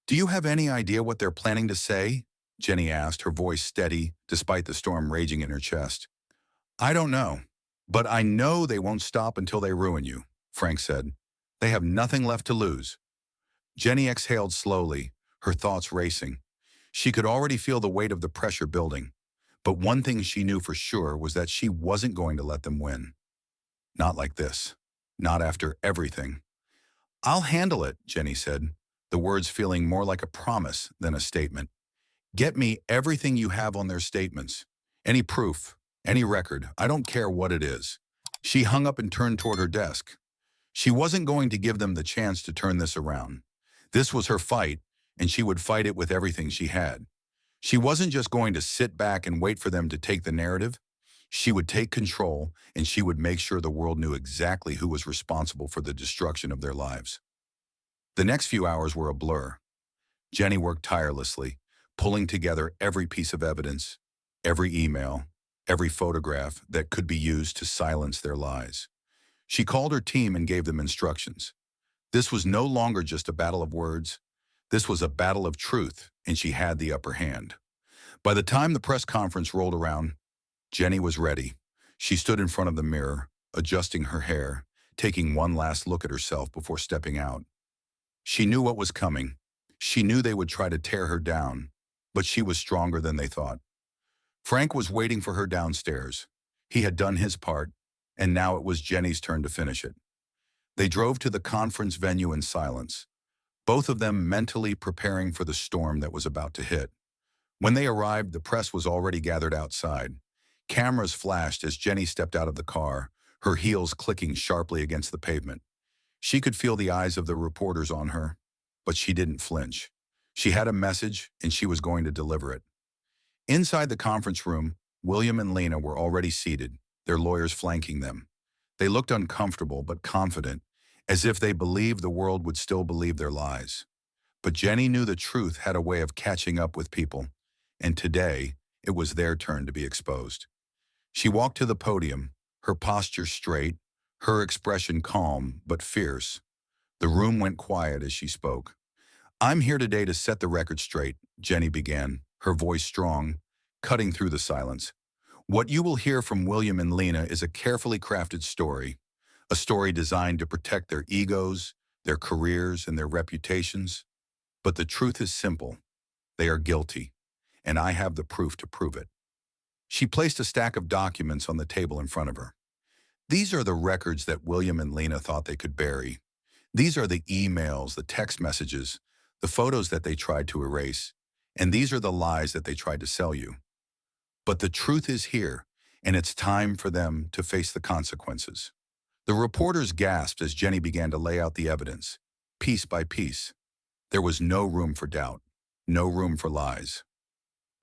A: Do you have any idea what they're planning to say? Jenny asked, her voice steady despite the storm raging in her chest. I don't know, but I know they won't stop until they ruin you, Frank said. They have nothing left to lose. Jenny exhaled slowly, her thoughts racing. She could already feel the weight of the pressure building, but one thing she knew for sure was that she wasn't going to let them win. Not like this. Not after everything. I'll handle it, Jenny said, the words feeling more like a promise than a statement. Get me everything you have on their statements. Any proof, any record, I don't care what it is. She hung up and turned toward her desk. She wasn't going to give them the chance to turn this around. This was her fight, and she would fight it with everything she had. She wasn't just going to sit back and wait for them to take the narrative. She would take control, and she would make sure the world knew exactly who was responsible for the destruction of their lives. The next few hours were a blur. Jenny worked tirelessly, pulling together every piece of evidence, every email, every photograph that could be used to silence their lies. She called her team and gave them instructions. This was no longer just a battle of words. This was a battle of truth, and she had the upper hand. By the time the press conference rolled around, Jenny was ready. She stood in front of the mirror, adjusting her hair, taking one last look at herself before stepping out. She knew what was coming. She knew they would try to tear her down, but she was stronger than they thought. Frank was waiting for her downstairs. He had done his part, and now it was Jenny's turn to finish it. They drove to the conference venue in silence, both of them mentally preparing for the storm that was about to hit. When they arrived, the press was already gathered outside. Cameras flashed as Jenny stepped out of the car, her heels clicking sharply against the pavement. She could feel the eyes of the reporters on her, but she didn't flinch. She had a message, and she was going to deliver it. Inside the conference room, William and Lena were already seated, their lawyers flanking them. They looked uncomfortable but confident, as if they believed the world would still believe their lies. But Jenny knew the truth had a way of catching up with people, and today it was their turn to be exposed. She walked to the podium, her posture straight, her expression calm but fierce. The room went quiet as she spoke. "I'm here today to set the record straight," Jenny began, her voice strong, cutting through the silence. "What you will hear from William and Lena is a carefully crafted story, a story designed to protect their egos, their careers, and their reputations. But the truth is simple. They are guilty, and I have the proof to prove it." She placed a stack of documents on the table in front of her. These are the records that William and Lena thought they could bury. These are the emails, the text messages, the photos that they tried to erase, and these are the lies that they tried to sell you. But the truth is here, and it's time for them to face the consequences. The reporters gasped as Jenny began to lay out the evidence, piece by piece. There was no room for doubt, no room for lies.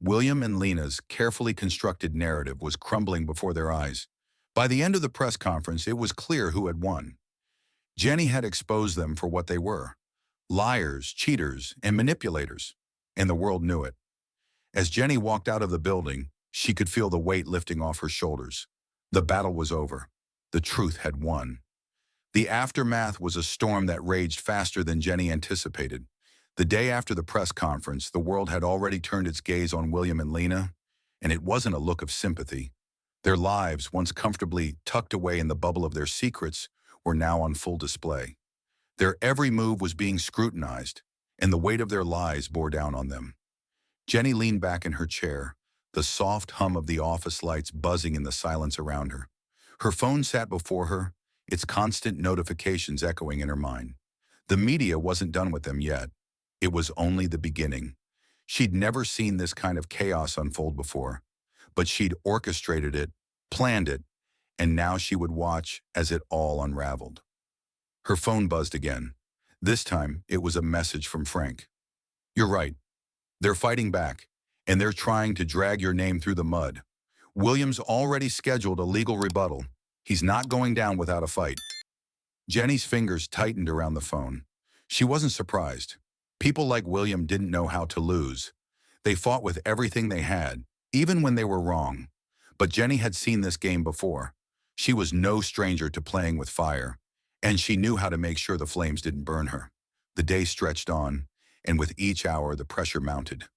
A: William and Lena's carefully constructed narrative was crumbling before their eyes. By the end of the press conference, it was clear who had won. Jenny had exposed them for what they were: liars, cheaters, and manipulators, and the world knew it. As Jenny walked out of the building, she could feel the weight lifting off her shoulders. The battle was over. The truth had won. The aftermath was a storm that raged faster than Jenny anticipated. The day after the press conference, the world had already turned its gaze on William and Lena, and it wasn't a look of sympathy. Their lives, once comfortably tucked away in the bubble of their secrets, were now on full display. Their every move was being scrutinized, and the weight of their lies bore down on them. Jenny leaned back in her chair, the soft hum of the office lights buzzing in the silence around her. Her phone sat before her, its constant notifications echoing in her mind. The media wasn't done with them yet. It was only the beginning. She'd never seen this kind of chaos unfold before, but she'd orchestrated it, planned it, and now she would watch as it all unraveled. Her phone buzzed again. This time, it was a message from Frank. "You're right. They're fighting back, and they're trying to drag your name through the mud. William's already scheduled a legal rebuttal. He's not going down without a fight." Jenny's fingers tightened around the phone. She wasn't surprised. People like William didn't know how to lose. They fought with everything they had, even when they were wrong. But Jenny had seen this game before. She was no stranger to playing with fire, and she knew how to make sure the flames didn't burn her. The day stretched on, and with each hour the pressure mounted.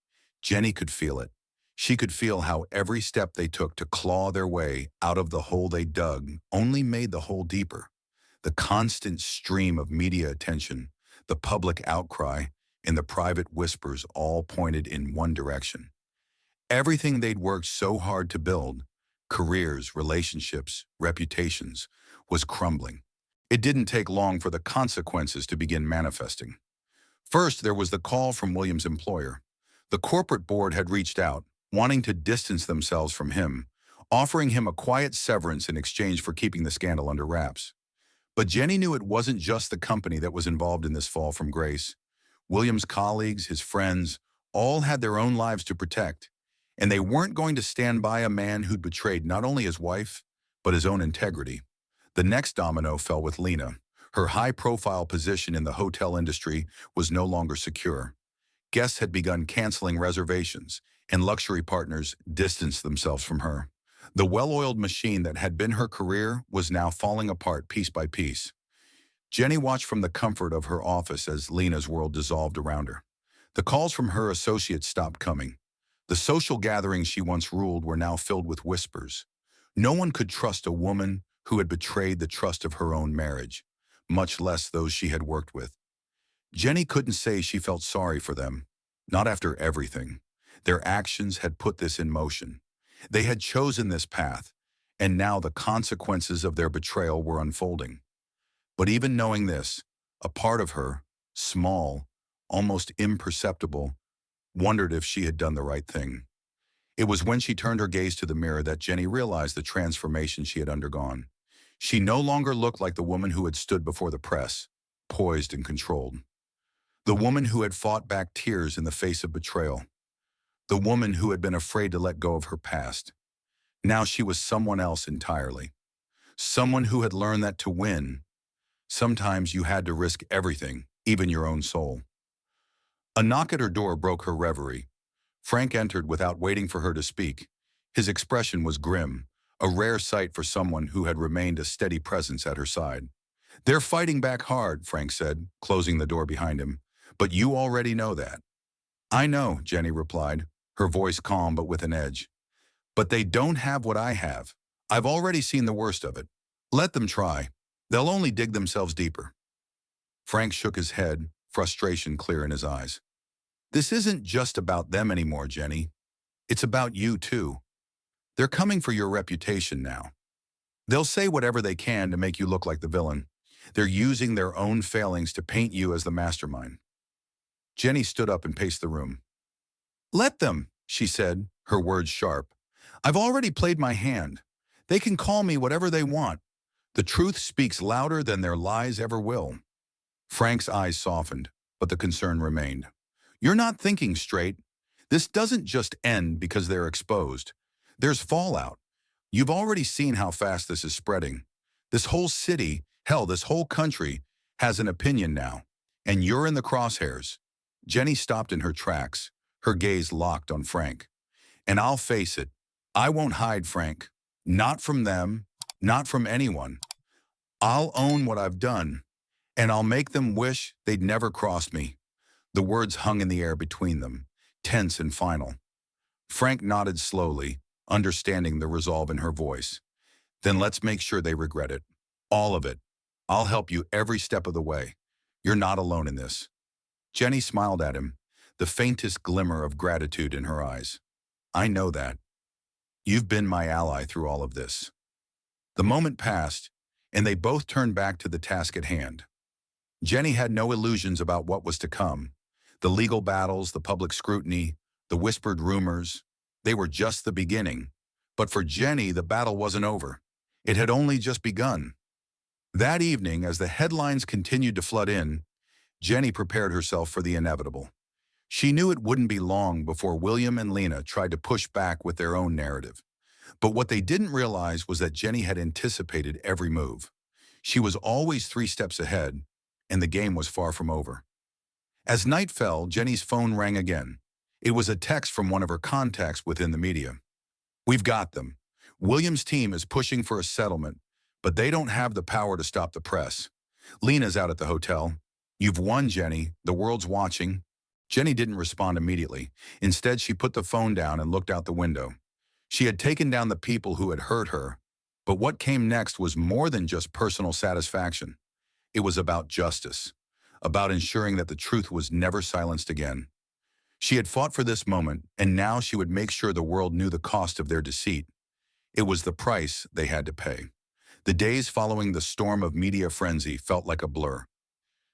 A: Jenny could feel it. She could feel how every step they took to claw their way out of the hole they dug only made the hole deeper. The constant stream of media attention, the public outcry, and the private whispers all pointed in one direction. Everything they'd worked so hard to build, careers, relationships, reputations, was crumbling. It didn't take long for the consequences to begin manifesting. First, there was the call from William's employer. The corporate board had reached out, wanting to distance themselves from him, offering him a quiet severance in exchange for keeping the scandal under wraps. But Jenny knew it wasn't just the company that was involved in this fall from grace. William's colleagues, his friends, all had their own lives to protect, and they weren't going to stand by a man who'd betrayed not only his wife, but his own integrity. The next domino fell with Lena. Her high-profile position in the hotel industry was no longer secure. Guests had begun canceling reservations, and luxury partners distanced themselves from her. The well-oiled machine that had been her career was now falling apart piece by piece. Jenny watched from the comfort of her office as Lena's world dissolved around her. The calls from her associates stopped coming. The social gatherings she once ruled were now filled with whispers. No one could trust a woman who had betrayed the trust of her own marriage, much less those she had worked with. Jenny couldn't say she felt sorry for them, not after everything. Their actions had put this in motion. They had chosen this path, and now the consequences of their betrayal were unfolding. But even knowing this, a part of her, small, almost imperceptible, wondered if she had done the right thing. It was when she turned her gaze to the mirror that Jenny realized the transformation she had undergone. She no longer looked like the woman who had stood before the press, poised and controlled. The woman who had fought back tears in the face of betrayal. The woman who had been afraid to let go of her past. Now she was someone else entirely. Someone who had learned that to win, sometimes you had to risk everything, even your own soul. A knock at her door broke her reverie. Frank entered without waiting for her to speak. His expression was grim, a rare sight for someone who had remained a steady presence at her side. "They're fighting back hard," Frank said, closing the door behind him. "But you already know that." "I know," Jenny replied, her voice calm but with an edge. "But they don't have what I have. I've already seen the worst of it. Let them try. They'll only dig themselves deeper." Frank shook his head, frustration clear in his eyes. "This isn't just about them anymore, Jenny. It's about you, too. They're coming for your reputation now. They'll say whatever they can to make you look like the villain. They're using their own failings to paint you as the mastermind." Jenny stood up and paced the room. "Let them," she said, her words sharp. "I've already played my hand. They can call me whatever they want. The truth speaks louder than their lies ever will." Frank's eyes softened, but the concern remained. "You're not thinking straight. This doesn't just end because they're exposed. There's fallout. You've already seen how fast this is spreading. This whole city, hell, this whole country, has an opinion now, and you're in the crosshairs." Jenny stopped in her tracks, her gaze locked on Frank. "And I'll face it, I won't hide, Frank. Not from them, not from anyone. I'll own what I've done, and I'll make them wish they'd never crossed me." The words hung in the air between them, tense and final. Frank nodded slowly, understanding the resolve in her voice. "Then let's make sure they regret it. All of it. I'll help you every step of the way. You're not alone in this." Jenny smiled at him, the faintest glimmer of gratitude in her eyes. "I know that. You've been my ally through all of this." The moment passed, and they both turned back to the task at hand. Jenny had no illusions about what was to come. The legal battles, the public scrutiny, the whispered rumors, they were just the beginning. But for Jenny, the battle wasn't over. It had only just begun. That evening, as the headlines continued to flood in, Jenny prepared herself for the inevitable. She knew it wouldn't be long before William and Lena tried to push back with their own narrative. But what they didn't realize was that Jenny had anticipated every move. She was always 3 steps ahead, and the game was far from over. As night fell, Jenny's phone rang again. It was a text from one of her contacts within the media. "We've got them. William's team is pushing for a settlement, but they don't have the power to stop the press. Lena's out at the hotel. You've won, Jenny. The world's watching." Jenny didn't respond immediately. Instead, she put the phone down and looked out the window. She had taken down the people who had hurt her, but what came next was more than just personal satisfaction. It was about justice, about ensuring that the truth was never silenced again. She had fought for this moment, and now she would make sure the world knew the cost of their deceit. It was the price they had to pay. The days following the storm of media frenzy felt like a blur.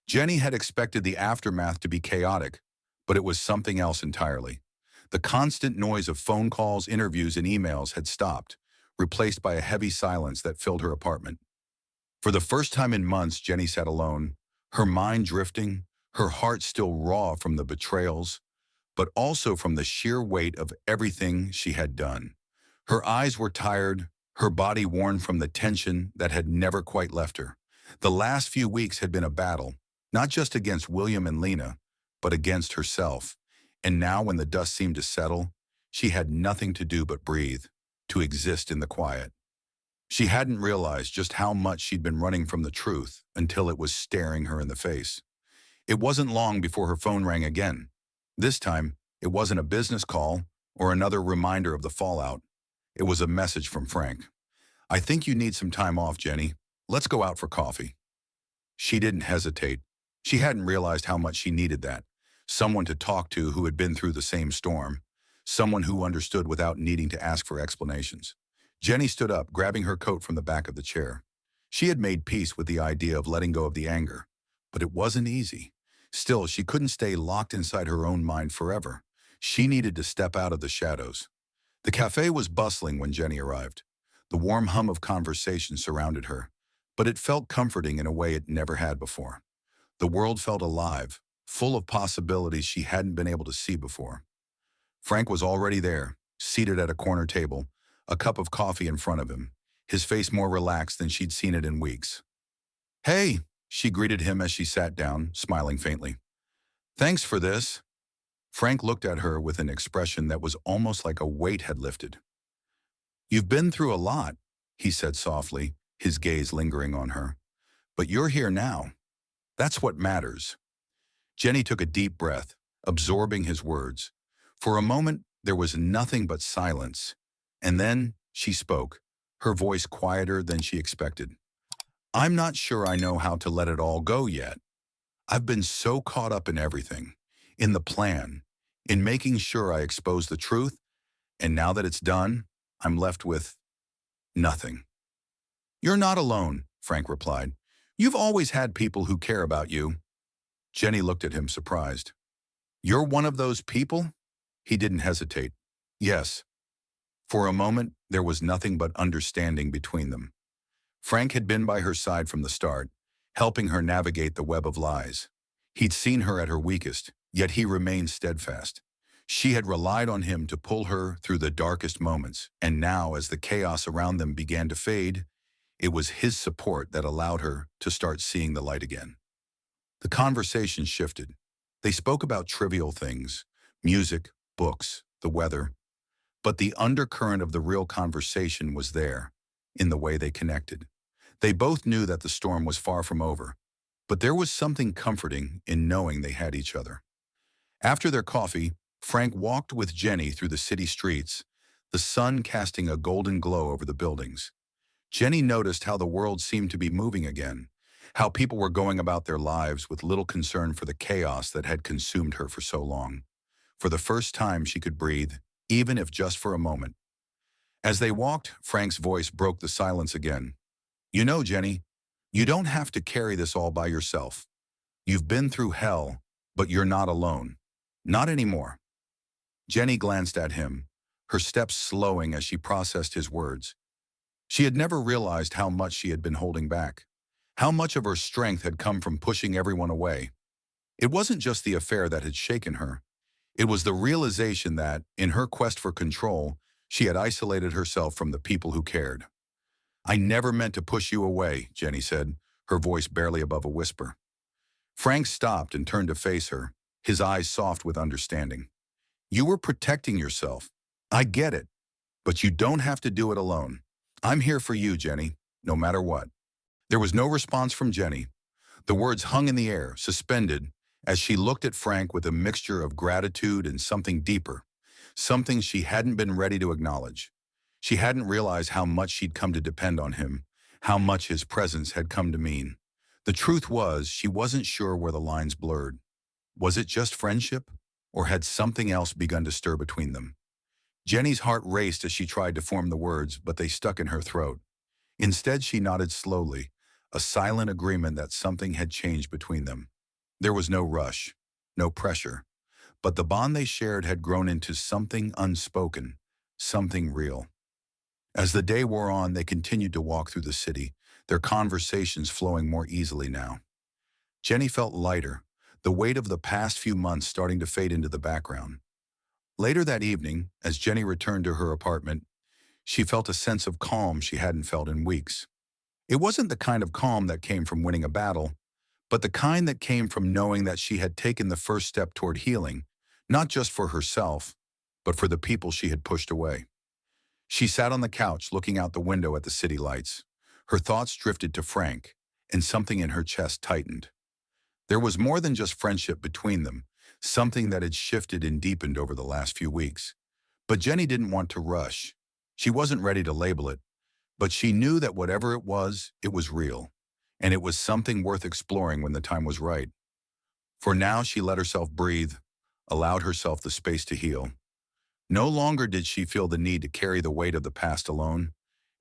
A: Jenny had expected the aftermath to be chaotic, but it was something else entirely. The constant noise of phone calls, interviews, and emails had stopped, replaced by a heavy silence that filled her apartment. For the first time in months, Jenny sat alone, her mind drifting, her heart still raw from the betrayals, but also from the sheer weight of everything she had done. Her eyes were tired, her body worn from the tension that had never quite left her. The last few weeks had been a battle, not just against William and Lena, but against herself. And now when the dust seemed to settle, she had nothing to do but breathe, to exist in the quiet. She hadn't realized just how much she'd been running from the truth until it was staring her in the face. It wasn't long before her phone rang again. This time, it wasn't a business call or another reminder of the fallout. It was a message from Frank. "I think you need some time off, Jenny. Let's go out for coffee." She didn't hesitate. She hadn't realized how much she needed that. Someone to talk to who had been through the same storm. Someone who understood without needing to ask for explanations. Jenny stood up, grabbing her coat from the back of the chair. She had made peace with the idea of letting go of the anger, but it wasn't easy. Still, she couldn't stay locked inside her own mind forever. She needed to step out of the shadows. The cafe was bustling when Jenny arrived. The warm hum of conversation surrounded her, but it felt comforting in a way it never had before. The world felt alive, full of possibilities she hadn't been able to see before. Frank was already there, seated at a corner table, a cup of coffee in front of him, his face more relaxed than she'd seen it in weeks. "Hey," she greeted him as she sat down, smiling faintly. "Thanks for this." Frank looked at her with an expression that was almost like a weight had lifted. "You've been through a lot," he said softly, his gaze lingering on her. "But you're here now. That's what matters." Jenny took a deep breath, absorbing his words. For a moment, there was nothing but silence. And then she spoke, her voice quieter than she expected. "I'm not sure I know how to let it all go yet. I've been so caught up in everything, in the plan, in making sure I expose the truth, and now that it's done, I'm left with nothing." "You're not alone," Frank replied. "You've always had people who care about you." Jenny looked at him surprised. "You're one of those people?" He didn't hesitate. "Yes." For a moment, there was nothing but understanding between them. Frank had been by her side from the start, helping her navigate the web of lies. He'd seen her at her weakest, yet he remained steadfast. She had relied on him to pull her through the darkest moments, and now, as the chaos around them began to fade, it was his support that allowed her to start seeing the light again. The conversation shifted. They spoke about trivial things, music, books, the weather. But the undercurrent of the real conversation was there, in the way they connected. They both knew that the storm was far from over, but there was something comforting in knowing they had each other. After their coffee, Frank walked with Jenny through the city streets, the sun casting a golden glow over the buildings. Jenny noticed how the world seemed to be moving again, how people were going about their lives with little concern for the chaos that had consumed her for so long. For the first time, she could breathe, even if just for a moment. As they walked, Frank's voice broke the silence again. "You know, Jenny, you don't have to carry this all by yourself. You've been through hell, but you're not alone. Not anymore." Jenny glanced at him, her steps slowing as she processed his words. She had never realized how much she had been holding back, how much of her strength had come from pushing everyone away. It wasn't just the affair that had shaken her. It was the realization that, in her quest for control, she had isolated herself from the people who cared. "I never meant to push you away," Jenny said, her voice barely above a whisper. Frank stopped and turned to face her, his eyes soft with understanding. "You were protecting yourself. I get it, but you don't have to do it alone. I'm here for you, Jenny, no matter what." There was no response from Jenny. The words hung in the air, suspended, as she looked at Frank with a mixture of gratitude and something deeper, something she hadn't been ready to acknowledge. She hadn't realized how much she'd come to depend on him, how much his presence had come to mean. The truth was, she wasn't sure where the lines blurred. Was it just friendship, or had something else begun to stir between them? Jenny's heart raced as she tried to form the words, but they stuck in her throat. Instead, she nodded slowly, a silent agreement that something had changed between them. There was no rush, no pressure, but the bond they shared had grown into something unspoken, something real. As the day wore on, they continued to walk through the city, their conversations flowing more easily now. Jenny felt lighter, the weight of the past few months starting to fade into the background. Later that evening, as Jenny returned to her apartment, she felt a sense of calm she hadn't felt in weeks. It wasn't the kind of calm that came from winning a battle, but the kind that came from knowing that she had taken the first step toward healing, not just for herself, but for the people she had pushed away. She sat on the couch looking out the window at the city lights. Her thoughts drifted to Frank, and something in her chest tightened. There was more than just friendship between them, something that had shifted and deepened over the last few weeks. But Jenny didn't want to rush. She wasn't ready to label it, but she knew that whatever it was real, and it was something worth exploring when the time was right. For now, she let herself breathe, allowed herself the space to heal. No longer did she feel the need to carry the weight of the past alone,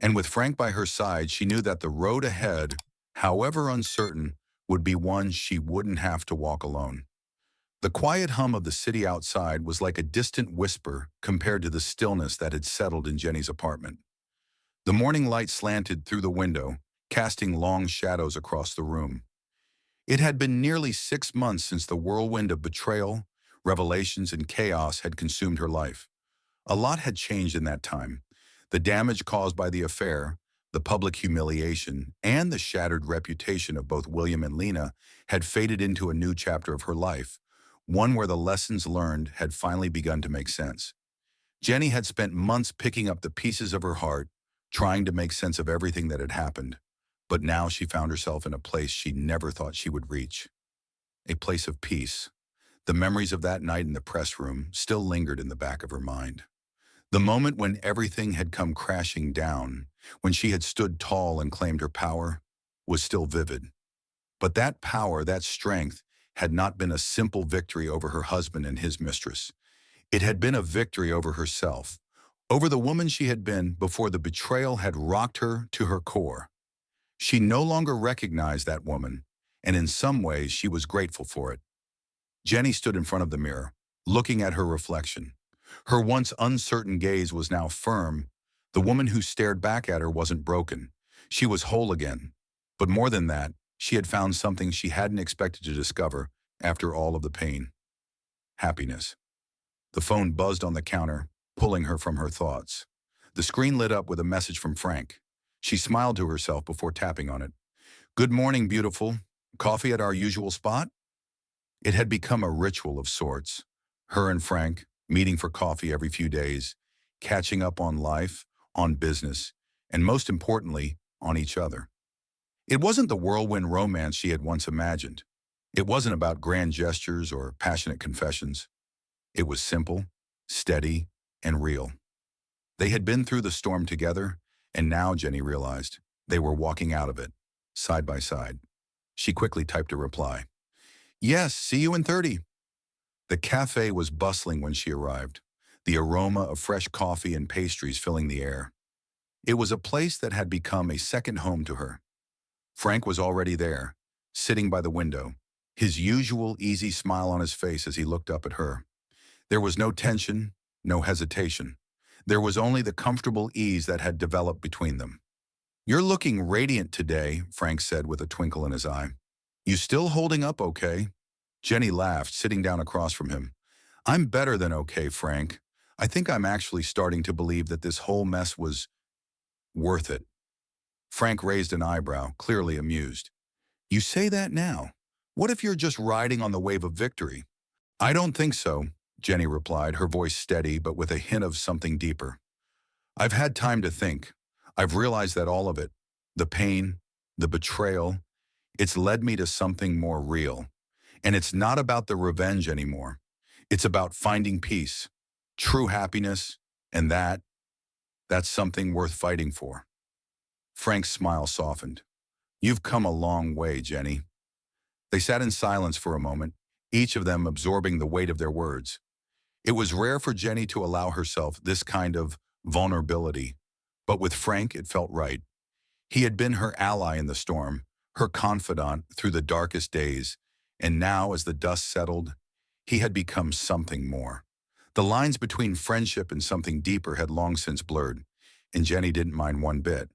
A: and with Frank by her side, she knew that the road ahead, however uncertain, would be one she wouldn't have to walk alone. The quiet hum of the city outside was like a distant whisper compared to the stillness that had settled in Jenny's apartment. The morning light slanted through the window, casting long shadows across the room. It had been nearly 6 months since the whirlwind of betrayal, revelations, and chaos had consumed her life. A lot had changed in that time. The damage caused by the affair, the public humiliation, and the shattered reputation of both William and Lena had faded into a new chapter of her life, one where the lessons learned had finally begun to make sense. Jenny had spent months picking up the pieces of her heart, trying to make sense of everything that had happened, but now she found herself in a place she never thought she would reach. A place of peace. The memories of that night in the press room still lingered in the back of her mind. The moment when everything had come crashing down, when she had stood tall and claimed her power, was still vivid. But that power, that strength, had not been a simple victory over her husband and his mistress. It had been a victory over herself, over the woman she had been before the betrayal had rocked her to her core. She no longer recognized that woman, and in some ways she was grateful for it. Jenny stood in front of the mirror, looking at her reflection. Her once uncertain gaze was now firm. The woman who stared back at her wasn't broken. She was whole again. But more than that, she had found something she hadn't expected to discover after all of the pain. Happiness. The phone buzzed on the counter, pulling her from her thoughts. The screen lit up with a message from Frank. She smiled to herself before tapping on it. "Good morning, beautiful. Coffee at our usual spot?" It had become a ritual of sorts. Her and Frank, meeting for coffee every few days, catching up on life, on business, and most importantly, on each other. It wasn't the whirlwind romance she had once imagined. It wasn't about grand gestures or passionate confessions. It was simple, steady, and real. They had been through the storm together, and now, Jenny realized, they were walking out of it, side by side. She quickly typed a reply. "Yes, see you in 30. The cafe was bustling when she arrived, the aroma of fresh coffee and pastries filling the air. It was a place that had become a second home to her. Frank was already there, sitting by the window, his usual easy smile on his face as he looked up at her. There was no tension, no hesitation. There was only the comfortable ease that had developed between them. "You're looking radiant today," Frank said with a twinkle in his eye. "You still holding up okay?" Jenny laughed, sitting down across from him. "I'm better than okay, Frank. I think I'm actually starting to believe that this whole mess was worth it." Frank raised an eyebrow, clearly amused. "You say that now. What if you're just riding on the wave of victory?" "I don't think so," Jenny replied, her voice steady but with a hint of something deeper. "I've had time to think. I've realized that all of it, the pain, the betrayal, it's led me to something more real. And it's not about the revenge anymore. It's about finding peace, true happiness, and that's something worth fighting for." Frank's smile softened. "You've come a long way, Jenny." They sat in silence for a moment, each of them absorbing the weight of their words. It was rare for Jenny to allow herself this kind of vulnerability, but with Frank it felt right. He had been her ally in the storm, her confidant through the darkest days, and now, as the dust settled, he had become something more. The lines between friendship and something deeper had long since blurred, and Jenny didn't mind one bit.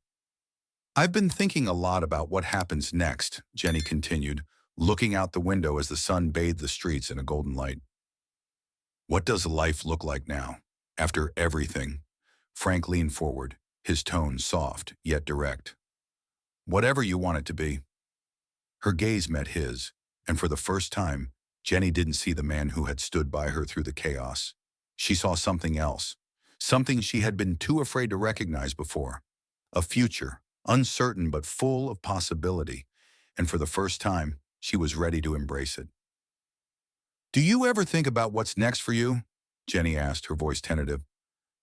A: "I've been thinking a lot about what happens next," Jenny continued, looking out the window as the sun bathed the streets in a golden light. "What does life look like now, after everything?" Frank leaned forward, his tone soft yet direct. "Whatever you want it to be." Her gaze met his, and for the first time, Jenny didn't see the man who had stood by her through the chaos. She saw something else, something she had been too afraid to recognize before. A future, uncertain but full of possibility, and for the first time, she was ready to embrace it. "Do you ever think about what's next for you?" Jenny asked, her voice tentative.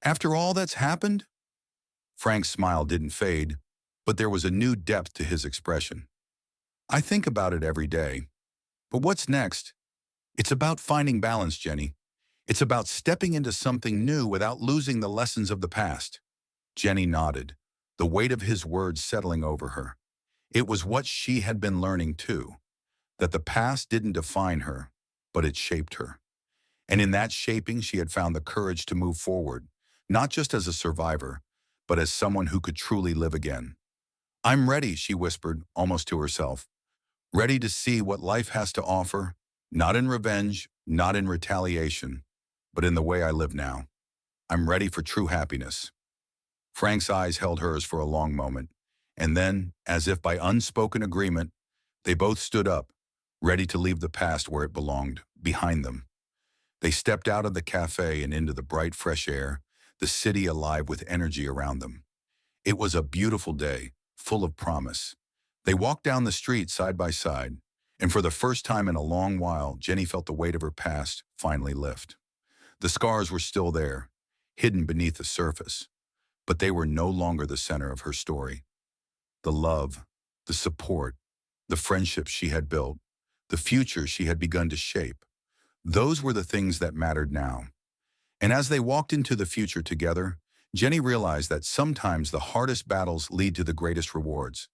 A: "After all that's happened?" Frank's smile didn't fade, but there was a new depth to his expression. "I think about it every day. But what's next? It's about finding balance, Jenny. It's about stepping into something new without losing the lessons of the past." Jenny nodded, the weight of his words settling over her. It was what she had been learning too, that the past didn't define her, but it shaped her. And in that shaping, she had found the courage to move forward, not just as a survivor, but as someone who could truly live again. "I'm ready," she whispered, almost to herself. "Ready to see what life has to offer, not in revenge, not in retaliation, but in the way I live now. I'm ready for true happiness." Frank's eyes held hers for a long moment, and then, as if by unspoken agreement, they both stood up, ready to leave the past where it belonged, behind them. They stepped out of the cafe and into the bright, fresh air, the city alive with energy around them. It was a beautiful day, full of promise. They walked down the street side by side, and for the first time in a long while, Jenny felt the weight of her past finally lift. The scars were still there, hidden beneath the surface, but they were no longer the center of her story. The love, the support, the friendships she had built, the future she had begun to shape, those were the things that mattered now. And as they walked into the future together, Jenny realized that sometimes the hardest battles lead to the greatest rewards.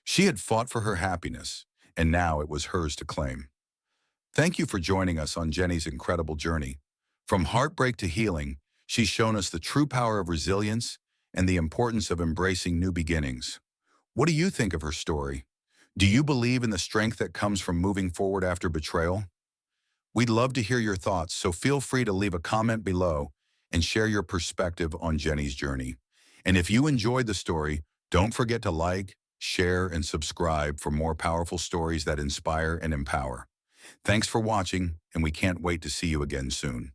A: She had fought for her happiness, and now it was hers to claim. Thank you for joining us on Jenny's incredible journey. From heartbreak to healing, she's shown us the true power of resilience and the importance of embracing new beginnings. What do you think of her story? Do you believe in the strength that comes from moving forward after betrayal? We'd love to hear your thoughts, so feel free to leave a comment below and share your perspective on Jenny's journey. And if you enjoyed the story, don't forget to like, share, and subscribe for more powerful stories that inspire and empower. Thanks for watching, and we can't wait to see you again soon.